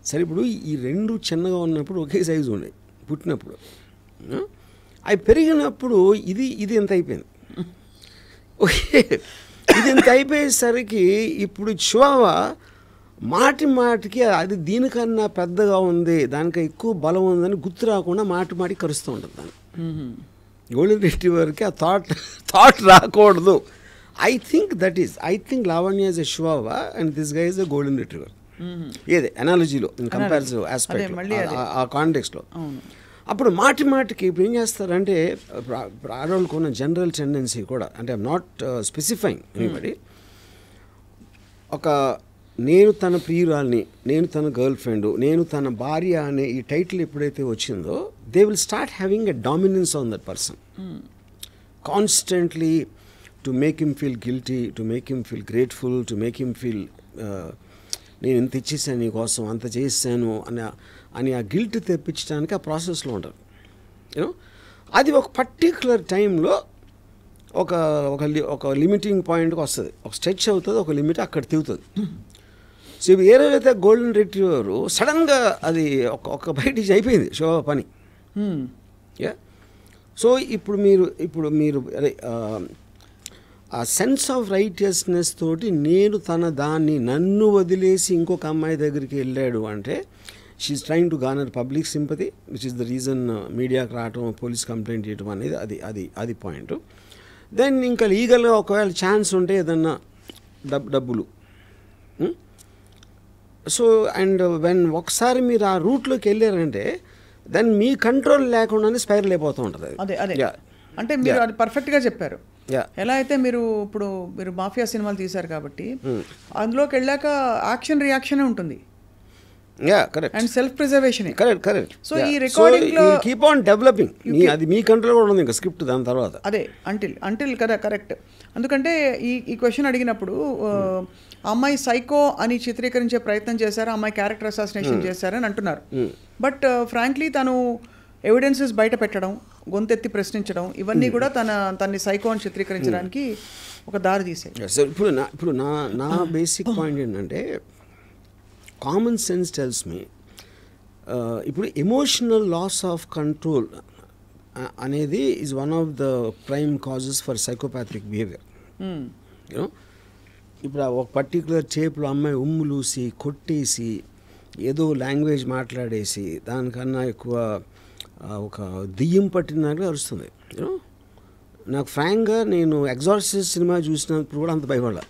సరే ఇప్పుడు ఈ 2 చిన్నగా ఉన్నప్పుడు ఒకే సైజు ఉన్నాయి పుట్టినప్పుడు, అవి పెరిగినప్పుడు ఇది ఎంత అయిపోయింది. ఓకే, ఇది ఎంత అయిపోయేసరికి ఇప్పుడు చివావా మాటికి అది దీనికన్నా పెద్దగా ఉంది, దానికి ఎక్కువ బలం ఉందని గుర్తు రాకుండా మాటికి కరుస్తూ ఉంటుంది దాన్ని. గోల్డెన్ రిట్రీవర్కి ఆ థాట్ రాకూడదు. I think Lavanya is a Chihuahua and this guy is a golden retriever. ఏదే అనాలజీలో, ఇన్ కంపారిజన్ ఆస్పెక్ట్, ఆ కాంటెక్స్ట్లో. అప్పుడు మాటికి ఇప్పుడు ఏం చేస్తారంటే, ఆడవాళ్ళకు ఉన్న జనరల్ టెండెన్సీ కూడా, అంటే ఐఎమ్ నాట్ స్పెసిఫైయింగ్ ఎనీబడి, ఒక నేను తన ప్రియురాల్ని, నేను తన గర్ల్ ఫ్రెండ్, నేను తన భార్య అనే ఈ టైటిల్ ఎప్పుడైతే వచ్చిందో, they will start having a dominance on that person constantly, to make him feel guilty, to make him feel grateful, to make him feel నేను ఇంత ఇచ్చేసాను నీకోసం, అంత చేసాను అని ఆ గిల్ట్ తెప్పించడానికి ఆ ప్రాసెస్లో ఉంటారు. యూనో, అది ఒక పర్టిక్యులర్ టైంలో ఒక లిమిటింగ్ పాయింట్కి వస్తుంది, ఒక స్ట్రెచ్ అవుతుంది, ఒక లిమిట్ అక్కడ తిరుగుతుంది. సో ఇప్పుడు ఏదైతే గోల్డెన్ రిట్రీవర్ సడన్గా అది ఒక బయటికి అయిపోయింది షో పని. సో ఇప్పుడు మీరు అదే ఆ సెన్స్ ఆఫ్ రైటియస్నెస్ తోటి నన్ను వదిలేసి ఇంకొక అమ్మాయి దగ్గరికి వెళ్ళాడు అంటే, she's trying to garner public sympathy, which is the reason మీడియాకి రావటం, పోలీస్ కంప్లైంట్ చేయటం అనేది అది పాయింట్. దెన్ ఇంకా లీగల్గా ఒకవేళ ఛాన్స్ ఉంటే ఏదన్నా డబ్బులు. సో అండ్ ఒకసారి మీరు ఆ రూట్లోకి వెళ్ళారంటే దెన్ మీ కంట్రోల్ లేకుండానే స్పైరల్ అయిపోతూ ఉంటుంది. అదే అంటే మీరు అది పర్ఫెక్ట్గా చెప్పారు. ఎలా అయితే మీరు మాఫియా సినిమాలు తీశారు కాబట్టి అందులోకి వెళ్ళాక యాక్షన్ రియాక్షన్ ఉంటుంది. And self preservation. Correct. So ఈ రికార్డింగ్ లో కీప్ ఆన్ డెవలపింగ్, అది మీ కంట్రోల్ కూడా ఉంది ఇంకా స్క్రిప్ట్ దాని తర్వాత. అదే అంటిల్ కదా, కరెక్ట్. ఎందుకంటే ఈ క్వశ్చన్ అడిగినప్పుడు అమ్మాయి సైకో అని చిత్రీకరించే ప్రయత్నం చేశారు, అమ్మాయి క్యారెక్టర్ అసాసినేషన్ చేశారని అంటున్నారు. బట్ ఫ్రాంక్లీ తను ఎవిడెన్సెస్ బయట పెట్టడం, గొంతెత్తి ప్రశ్నించడం, ఇవన్నీ కూడా తన్ని సైకో అని చిత్రీకరించడానికి ఒక దారి తీసాయి. ఇప్పుడు నా బేసిక్ పాయింట్ ఏంటంటే, కామన్ సెన్స్ టెల్స్ మీ, ఇప్పుడు ఎమోషనల్ లాస్ ఆఫ్ కంట్రోల్ అనేది is one of the prime causes for psychopathic behaviour. You know, ఇప్పుడు ఒక పర్టికులర్ టేప్లో అమ్మాయి ఉమ్ములూసి కొట్టేసి ఏదో లాంగ్వేజ్ మాట్లాడేసి దానికన్నా ఎక్కువ ఒక దెయ్యం పట్టినట్టుగా అరుస్తుంది. యూనో, నాకు ఫ్రాంక్గా నేను ఎగ్జార్సిస్ట్ సినిమా చూసినప్పుడు కూడా అంత భయపడాల,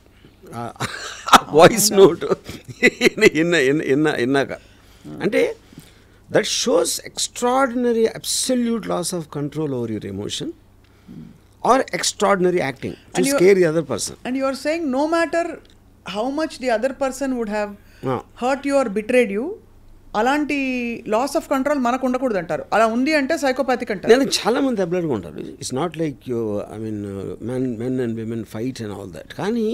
వాయిస్ నోట్ విన్నాక. అంటే that shows extraordinary absolute loss of control over your emotion or extraordinary acting to scare the other person. And you are saying no matter how much the other person would have hurt you or betrayed you, అలాంటి లాస్ ఆఫ్ కంట్రోల్ మనకు ఉండకూడదు అంటారు. అలా ఉంది అంటే సైకోపాథిక్ అంటారు. నేను చాలా మంది అబ్లర్గా ఉంటారు. It's not like you, I mean men and women fight and all that. కానీ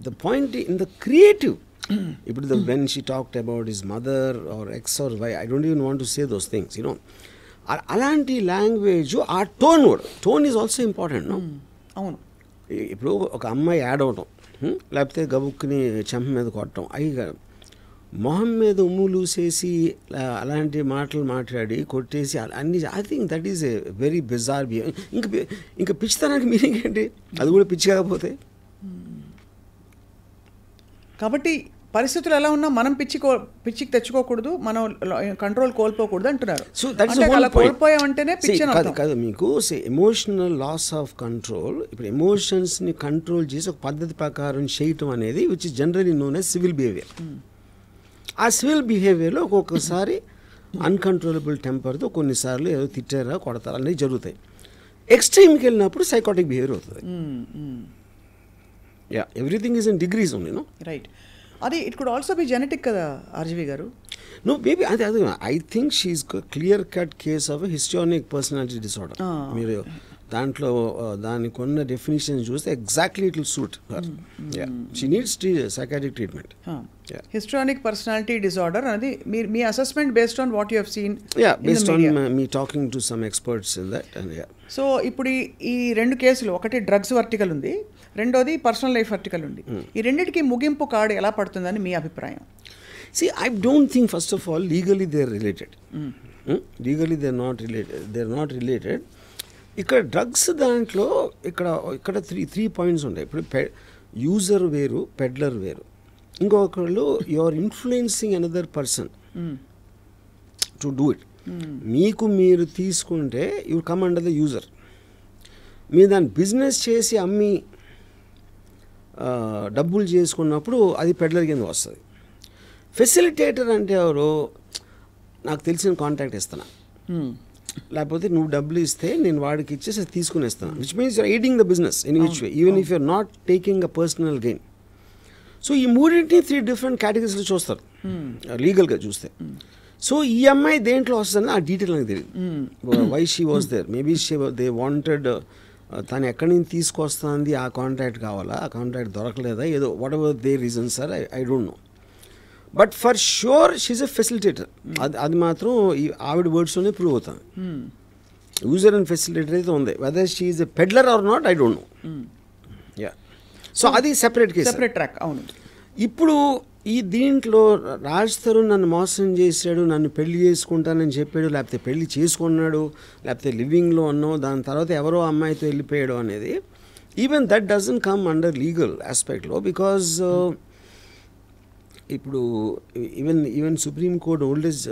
the point in the creative, ఇప్పుడు when she talked about his mother or X or Y, I don't even want to say those things. You know, అలాంటి లాంగ్వేజ్, ఆ tone is also important. No, అవును. ఇప్పుడు ఒక అమ్మాయి యాడ్ అవటం, లేకపోతే గబుక్కుని చెంప మీద కొట్టడం, అవి మొహం మీద ఉమ్ములూసేసి అలాంటి మాటలు మాట్లాడి కొట్టేసి అన్ని, I think that is a very bizarre behaviour. ఇంకా పిచ్చితనానికి మీనింగ్ ఏంటి? అది కూడా పిచ్చి కాకపోతే. కాబట్టి పరిస్థితులు ఎలా ఉన్నా మనం పిచ్చికి తెచ్చుకోకూడదు, మనం కంట్రోల్ కోల్పోకూడదు అంటున్నారు. సో దట్స్ అంటే అలా కోల్పోయామంటేనే పిచ్చి అని అర్థం. కాదు మీకు ఎమోషనల్ లాస్ ఆఫ్ కంట్రోల్. ఇప్పుడు ఎమోషన్స్ని కంట్రోల్ చేసి ఒక పద్ధతి ప్రకారం చేయటం అనేది which is generally known as civil behaviour. ఆ సివిల్ బిహేవియర్లో ఒక్కొక్కసారి అన్కంట్రోలబుల్ టెంపర్తో కొన్నిసార్లు ఏదో తిట్టారా కొడతారా అనేవి జరుగుతాయి. ఎక్స్ట్రీమ్కి వెళ్ళినప్పుడు సైకాటిక్ బిహేవియర్ అవుతుంది. Ya, everything is in degrees only. No right. అది it could also be genetic కదా ఆర్జీవి గారు? నో మేబీ అదే I think she's clear cut case of histrionic personality disorder. మీరు దాంట్లో దానికి ఉన్న డెఫినేషన్ చూస్తే exactly it will suit her. She needs psychiatric treatment. Histrionic personality disorder అనేది మీ assessment based on what you have seen? Based on మీ talking to some experts in that. So ఇప్పుడు ఈ రెండు కేసులు, ఒకటి డ్రగ్స్ వర్టికల్ ఉంది, రెండోది పర్సనల్ లైఫ్ వర్టికల్ ఉంది. ఈ రెండింటికి ముగింపు కార్డు ఎలా పడుతుందని మీ అభిప్రాయం? See, I don't think, first of all, legally they are related. Legally they are not related. They are not related. ఇక్కడ డ్రగ్స్ దాంట్లో ఇక్కడ త్రీ పాయింట్స్ ఉంటాయి. ఇప్పుడు యూజర్ వేరు, పెడ్లర్ వేరు. ఇంకొకళ్ళు you are influencing another person to do it. మీకు మీరు తీసుకుంటే you come under the user. మీరు దాన్ని బిజినెస్ చేసి అమ్మి డబ్బులు చేసుకున్నప్పుడు అది పెడ్లర్ కింద వస్తుంది. ఫెసిలిటేటర్ అంటే ఎవరు? నాకు తెలిసిన కాంటాక్ట్ ఇస్తాను, లేకపోతే నువ్వు డబ్బులు ఇస్తే నేను వాడికి ఇచ్చేసి అది తీసుకునేస్తాను, which means you're aiding the business in which way, even if you're not taking a personal gain. So ఈ మూడింటిని 3 డిఫరెంట్ కేటగిరీస్లో చూస్తారు లీగల్గా చూస్తే. సో ఈ అమ్మాయి దేంట్లో వస్తుందని ఆ డీటెయిల్ నాకు తెలియదు. Why she was there, maybe they wanted, తను ఎక్కడి నుంచి తీసుకొస్తుంది, ఆ కాంట్రాక్ట్ కావాలా, ఆ కాంట్రాక్ట్ దొరకలేదా, ఏదో whatever they reasons are, I don't know. But for sure she a facilitator. అది మాత్రం ఈ ఆవిడ వర్డ్స్లోనే ప్రూవ్ అవుతుంది. యూజర్ అండ్ ఫెసిలిటేటర్ అయితే ఉంది. Whether she is a peddler or not, I don't know. Yeah, so అది సెపరేట్ కేసు, సెపరేట్ ట్రాక్. అవును. ఇప్పుడు ఈ దీంట్లో రాజ్ తరుణ్ నన్ను మోసం చేశాడు, నన్ను పెళ్లి చేసుకుంటానని చెప్పాడు, లేకపోతే పెళ్లి చేసుకున్నాడు, లేకపోతే లివింగ్లో ఉన్నావు, దాని తర్వాత ఎవరో అమ్మాయితో వెళ్ళిపోయాడు అనేది, even that doesn't come under legal ఆస్పెక్ట్లో. బికాజ్ ఇప్పుడు even supreme court oldest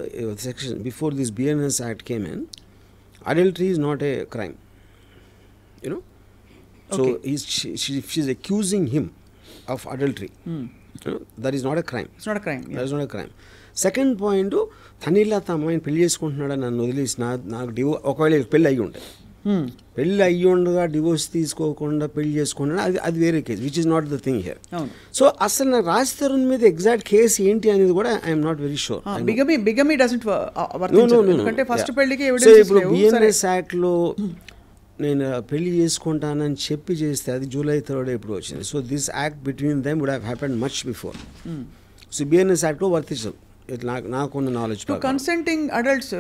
section before this BNS act came in, adultery is not a crime, you know. So she's accusing him of adultery. That is not a crime. It's not a crime. That is not a crime. Second point, తనిలా తన అమ్మాయిని పెళ్లి చేసుకుంటున్నాడు, నన్ను వదిలేసి నాకు ఒకవేళ పెళ్ళి అయ్యి ఉంటాయి, పెళ్ళి అయ్యి ఉండగా డివోర్స్ తీసుకోకుండా పెళ్లి చేసుకున్నాడు, అది వేరే case, which is not the thing here. So అసలు నాకు రాజ్ తరుణ్ మీద ఎగ్జాక్ట్ కేసు ఏంటి అనేది కూడా I'm not very sure. Bigamy doesn't వర్తించదు, ఎందుకంటే ఫస్ట్ పెళ్లికి ఎవిడెన్స్. సో ఇప్పుడు బిఎన్ఎస్ యాక్ట్లో నేను పెళ్లి చేసుకుంటానని చెప్పి చేస్తే అది July 3rd ఇప్పుడు వచ్చింది. So this act between them would have happened much before. So BNS యాక్ట్లో వర్తించదు నాకున్న నాలెడ్జ్. కన్సెంటింగ్ అడల్ట్స్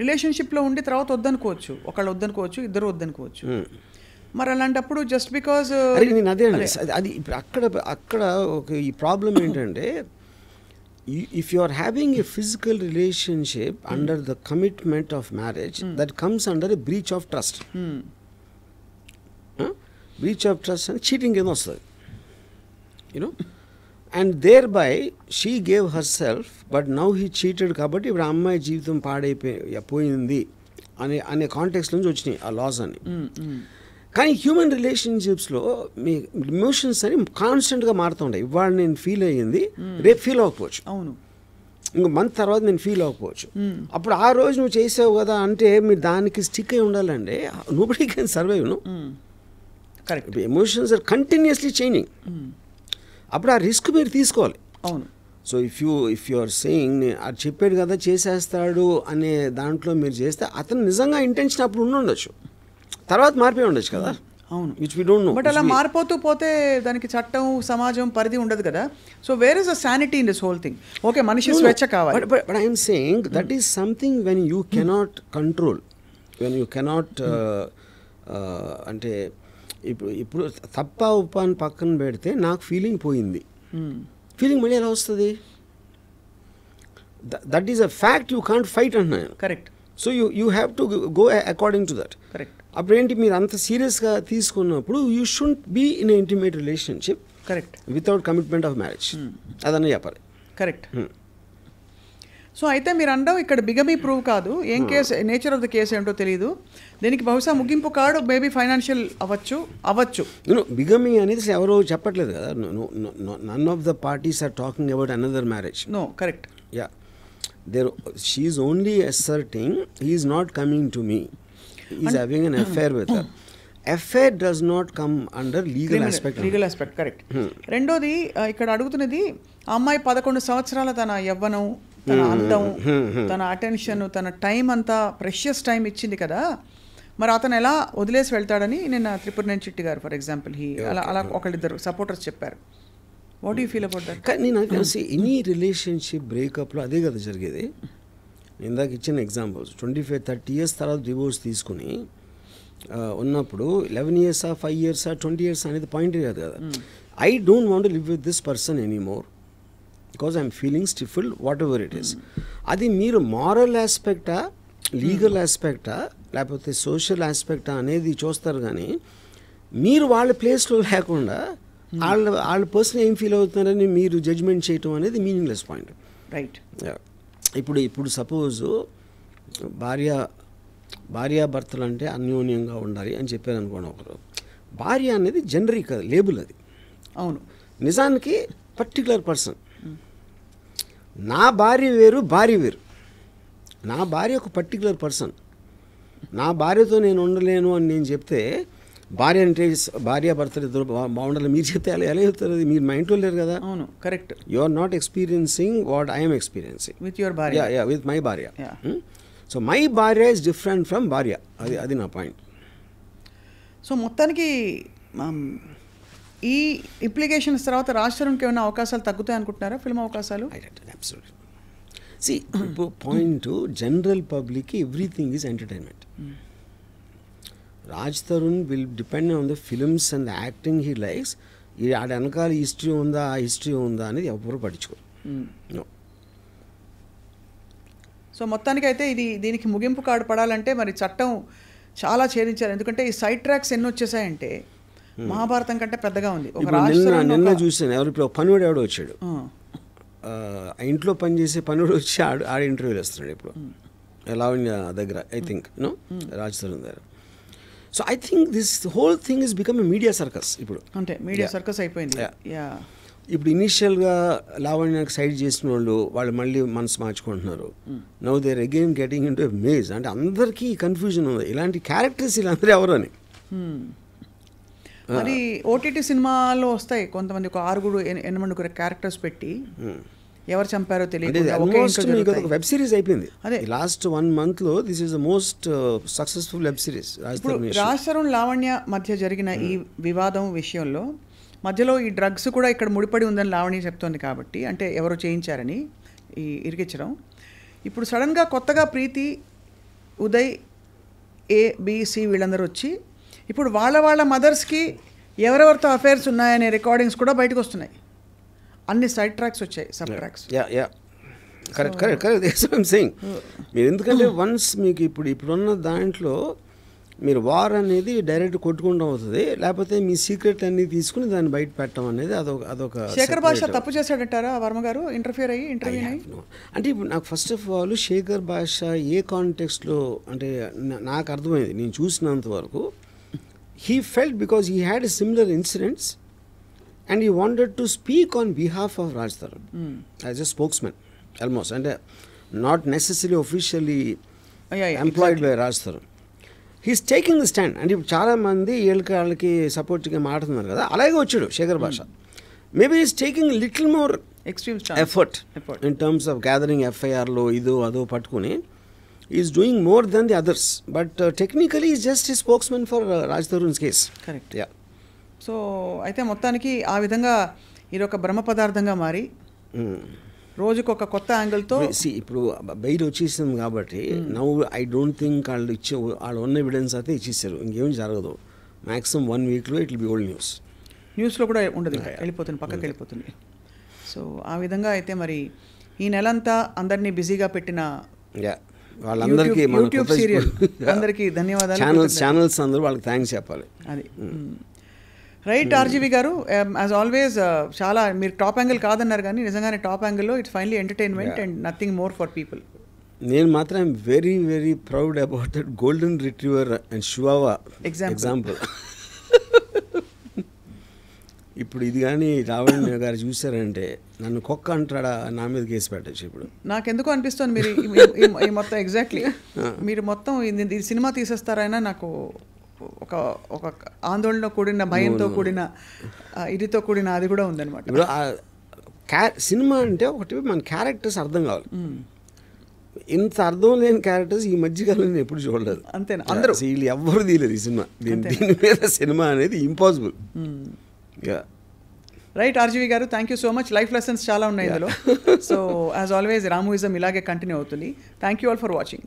రిలేషన్షిప్లో ఉండి తర్వాత వద్దనుకోవచ్చు, ఒకళ్ళు వద్దనుకోవచ్చు, ఇద్దరు వద్దనుకోవచ్చు. మరి అలాంటప్పుడు జస్ట్ బికాజ్ నేను అదే అది అక్కడ ఒక ఈ ప్రాబ్లం ఏంటంటే, if you are having a physical relationship under the commitment of marriage, that comes under a breach of trust. Breach of trust and cheating కింద వస్తుంది, you know. And thereby she gave herself, but now he cheated కాబట్టి ఇప్పుడు అమ్మాయి జీవితం పాడైపోయింది అనే కాంటెక్స్ట్ నుంచి వచ్చినాయి ఆ లాస్ అని. కానీ హ్యూమన్ రిలేషన్షిప్స్లో మీ ఎమోషన్స్ అని కాన్స్టెంట్గా మారుతుంటాయి. ఇవాళ నేను ఫీల్ అయ్యింది, రేపు ఫీల్ అవ్వకపోవచ్చు, అవును, ఇంకో మంత్ తర్వాత నేను ఫీల్ అవ్వకపోవచ్చు. అప్పుడు ఆ రోజు నువ్వు చేసావు కదా అంటే మీరు దానికి స్టిక్ అయి ఉండాలంటే nobody can survive. No, correct. Emotions are continuously changing. అప్పుడు ఆ రిస్క్ మీరు తీసుకోవాలి. అవును. So if you are saying అది చెప్పాడు కదా చేసేస్తాడు అనే దాంట్లో మీరు చేస్తే అతను నిజంగా ఇంటెన్షన్ అప్పుడు ఉండొచ్చు, తర్వాత మారిపోయి ఉండొచ్చు కదా. అవును, which we don't know. But అలా మారిపోతూ పోతే దానికి చట్టం, సమాజం పరిధి ఉండదు కదా. So where is a sanity in this whole thing? Okay, మనిషి స్వేచ్ఛ కావాలి, but I'm saying that is something when you cannot control, when you cannot అంటే ఇప్పుడు తప్ప ఉపాన్ని పక్కన పెడితే నాకు ఫీలింగ్ పోయింది, ఫీలింగ్ మళ్ళీ ఎలా వస్తుంది? That is a fact, you can't fight అంటున్నాను. Correct. So you have to go according to that. Correct. అప్పుడు ఏంటి, మీరు అంత సీరియస్గా తీసుకున్నప్పుడు you should be in intimate relationship correct. Without commitment of marriage అదన్నీ చెప్పాలి. కరెక్ట్. సో అయితే మీరు అనడం ఇక్కడ బిగమీ ప్రూవ్ కాదు, ఏం case, nature of the case ఏంటో తెలియదు, దీనికి బహుశా ముగింపు కాడు మేబీ ఫైనాన్షియల్ అవ్వచ్చు. బిగమీ అనేది ఎవరో చెప్పట్లేదు కదా, none of the parties are talking about another marriage. No, correct. Yeah, she is only asserting he is not coming to me, he is having an affair with her. Affair does not come under legal aspect. Correct. రెండోది ఇక్కడ అడుగుతున్నది, ఆ అమ్మాయి 11 సంవత్సరాల తన యవ్వనం, తన అందం, తన అటెన్షన్, తన టైం అంతా ప్రెషియస్ టైం ఇచ్చింది కదా, మరి అతను ఎలా వదిలేసి వెళ్తాడని నిన్న త్రిపురనేని చిట్టి గారు ఫర్ ఎగ్జాంపుల్ అలా ఒకళ్ళిద్దరు సపోర్టర్స్ చెప్పారు. What you feel about that? కానీ నాకు తెలిసి ఎనీ రిలేషన్షిప్ బ్రేకప్లో అదే కదా జరిగేది. ఇందాక ఇచ్చిన ఎగ్జాంపుల్స్ 25-30 years తర్వాత డివోర్స్ తీసుకుని ఉన్నప్పుడు 11 years 5 years 20 years అనేది పాయింట్ కాదు కదా. I don't want to live with this person anymore because I'm feeling stifled whatever it is. అది మీరు మారల్ ఆస్పెక్టా, లీగల్ ఆస్పెక్టా, లేకపోతే సోషల్ ఆస్పెక్టా అనేది చూస్తారు. కానీ మీరు వాళ్ళ ప్లేస్లో లేకుండా వాళ్ళ పర్సన్ ఏం ఫీల్ అవుతున్నారని మీరు జడ్జ్మెంట్ చేయటం అనేది మీనింగ్లెస్ పాయింట్. రైట్. ఇప్పుడు సపోజు భార్యాభర్తలు అంటే అన్యోన్యంగా ఉండాలి అని చెప్పారు అనుకోండి ఒకరు. భార్య అనేది జనరిక్ లేబుల్ అది. అవును. నిజానికి పర్టికులర్ పర్సన్. నా భార్య వేరు, భార్య వేరు. నా భార్య ఒక పర్టికులర్ పర్సన్. నా భార్యతో నేను ఉండలేను అని నేను చెప్తే, భార్య అంటే భార్యాభర్తలు ఇద్దరు బాగుండాలి మీరు చెప్తే ఎలా చెప్తారు? అది మీరు మైండ్లో లేరు కదా. అవును, correct. You are not experiencing what I'm experiencing with your భార్య. యా, విత్ మై భార్య. సో మై భార్య ఇస్ డిఫరెంట్ ఫ్రమ్ భార్య. అది నా పాయింట్. సో మొత్తానికి ఈ ఇంప్లికేషన్స్ తర్వాత రాష్ట్రానికి ఏమైనా అవకాశాలు తగ్గుతాయి అనుకుంటున్నారా, ఫిల్మ్ అవకాశాలు? అబ్సల్యూట్లీ. సి, ఇప్పుడు పాయింట్ జనరల్ పబ్లిక్కి everything is entertainment. Raj Tarun will depend on the films and the acting he likes. ఆడ వెనకాల హిస్టరీ ఉందా, ఆ హిస్టరీ ఉందా అనేది ఎవరు పట్టించుకోరు. సో మొత్తానికైతే దీనికి ముగింపు కార్డు పడాలంటే మరి చట్టం చాలా ఛేదించారు. ఎందుకంటే ఈ సైడ్ ట్రాక్స్ ఎన్ని వచ్చేసాయంటే మహాభారతం కంటే పెద్దగా ఉంది. నిన్న చూసాను, ఇప్పుడు పనివాడు ఎవడో వచ్చాడు, ఆ ఇంట్లో పనిచేసే పనివాడు వచ్చి ఆడ ఇంటర్వ్యూలు ఇస్తున్నాడు ఇప్పుడు లావణ్య దగ్గర, ఐ థింక్ రాజ్ తరుణ్ దగ్గర. So I think this whole thing is become a media circus. ఇప్పుడు అంటే మీడియా సర్కస్ అయిపోయింది. ఇప్పుడు ఇనీషియల్గా లావణ్యకి సైడ్ చేసిన వాళ్ళు మళ్ళీ మనసు మార్చుకుంటున్నారు. Now there again getting in to a maze. అంటే అందరికీ కన్ఫ్యూజన్ ఉంది, ఇలాంటి క్యారెక్టర్స్ వీళ్ళందరూ ఎవరు అని. మరి ఓటీటీ సినిమాలో వస్తాయి కొంతమంది, ఒక 6-8 క్యారెక్టర్స్ పెట్టి ఎవరు చంపారో తెలియదు. వెబ్ సిరీస్ అయిపోయింది అదే లాస్ట్ 1 month లో. This is the most successful web series. Raj Tarun Lavanya మధ్య జరిగిన ఈ వివాదం విషయంలో మధ్యలో ఈ డ్రగ్స్ కూడా ఇక్కడ ముడిపడి ఉందని లావణ్య చెప్తోంది కాబట్టి, అంటే ఎవరో చేయించారని ఈ ఇరికించడం. ఇప్పుడు సడన్గా కొత్తగా ప్రీతి, ఉదయ్, ABC వీళ్ళందరూ వచ్చి ఇప్పుడు వాళ్ళ మదర్స్కి ఎవరెవరితో అఫైర్స్ ఉన్నాయనే రికార్డింగ్స్ కూడా బయటకు వస్తున్నాయి. అన్ని సైడ్ ట్రాక్స్ వచ్చాయి, సబ్ ట్రాక్స్. Correct saying. మీరు ఎందుకంటే వన్స్ మీకు ఇప్పుడున్న దాంట్లో మీరు వార్ అనేది డైరెక్ట్ కొట్టుకుంటూ అవుతుంది, లేకపోతే మీ సీక్రెట్ అన్ని తీసుకుని దాన్ని బయట పెట్టడం అనేది అదొక. శేఖర్ భాష తప్పు చేశాడంటారా వర్మ గారు ఇంటర్వ్యూ అయ్యి? అంటే ఇప్పుడు నాకు ఫస్ట్ ఆఫ్ ఆల్ శేఖర్ భాష ఏ కాంటెక్స్ట్లో అంటే నాకు అర్థమైంది, నేను చూసినంత వరకు he felt because he had a similar incidents and he wanted to speak on behalf of Raj Tharun as a spokesman almost, and not necessarily officially employed by Raj Tharun. He's taking the stand. And ఇప్పుడు చాలా మంది వాళ్ళకి సపోర్ట్గా మాట్లాడుతున్నారు కదా, అలాగే వచ్చాడు Sekhar Basha. Maybe is taking little more extreme effort in terms of gathering FIRలో ఇదో అదో పట్టుకుని is doing more than the others, but technically is just a spokesman for Raj Tarun's case. Correct. Yeah. So అయితే మొత్తానికి ఆ విధంగా ఇది ఒక బ్రహ్మ పదార్థంగా మారి రోజుకు ఒక కొత్త యాంగిల్తో ఇప్పుడు బయట వచ్చేసింది కాబట్టి నౌ ఐ డోంట్ థింక్ వాళ్ళు ఉన్న ఎవిడెన్స్ అయితే ఇచ్చేసారు, ఇంకేం జరగదు. మ్యాక్సిమం 1 weekలో ఇట్ విల్ బి ఓల్డ్ న్యూస్లో కూడా ఉండదు, వెళ్ళిపోతుంది, పక్కకి వెళ్ళిపోతుంది. సో ఆ విధంగా అయితే మరి ఈ నెలంతా అందరినీ బిజీగా పెట్టిన వాళ్ళందరికీ యూట్యూబ్ సీరియల్ అందరికీ ధన్యవాదాలు. ఛానల్స్ అందరూ వాళ్ళకి థ్యాంక్స్ చెప్పాలి. అది రైట్ ఆర్జీవి గారు, యాజ్ ఆల్వేస్ చాలా మీరు టాప్ యాంగిల్ కాదన్నారు కానీ నిజంగానే టాప్ యాంగిల్లో it's finally entertainment and nothing more for people. నేను మాత్రం very very proud about that golden retriever and chihuahua example. ఇప్పుడు ఇది కానీ రావణ్ గారు చూసారంటే నన్ను కుక్క అంటాడా, నా మీద కేసు పెట్టచ్చు. ఇప్పుడు నాకెందుకో అనిపిస్తుంది మీరు ఈ మొత్తం ఎగ్జాక్ట్లీ మీరు మొత్తం ఈ సినిమా తీసేస్తారైనా నాకు ఒక ఒక ఆందోళనతో కూడిన, భయంతో కూడిన, ఇదితో కూడిన అది కూడా ఉందన్నమాట. ఇప్పుడు సినిమా అంటే ఒకటి మన క్యారెక్టర్స్ అర్థం కావాలి. ఇంత అర్థం లేని క్యారెక్టర్స్ ఈ మధ్యకాలం నేను ఎప్పుడు చూడలేదు. అంతేనా? అందరూ వీళ్ళు ఎవ్వరు తీయలేదు ఈ సినిమా. దీని మీద సినిమా అనేది ఇంపాసిబుల్. రైట్ ఆర్జీవి గారు, thank you so much. Life lessons చాలా ఉన్నాయి ఇందులో. సో యాజ్ ఆల్వేస్ రామూయిజం ఇలాగే కంటిన్యూ అవుతుంది. Thank you all for watching.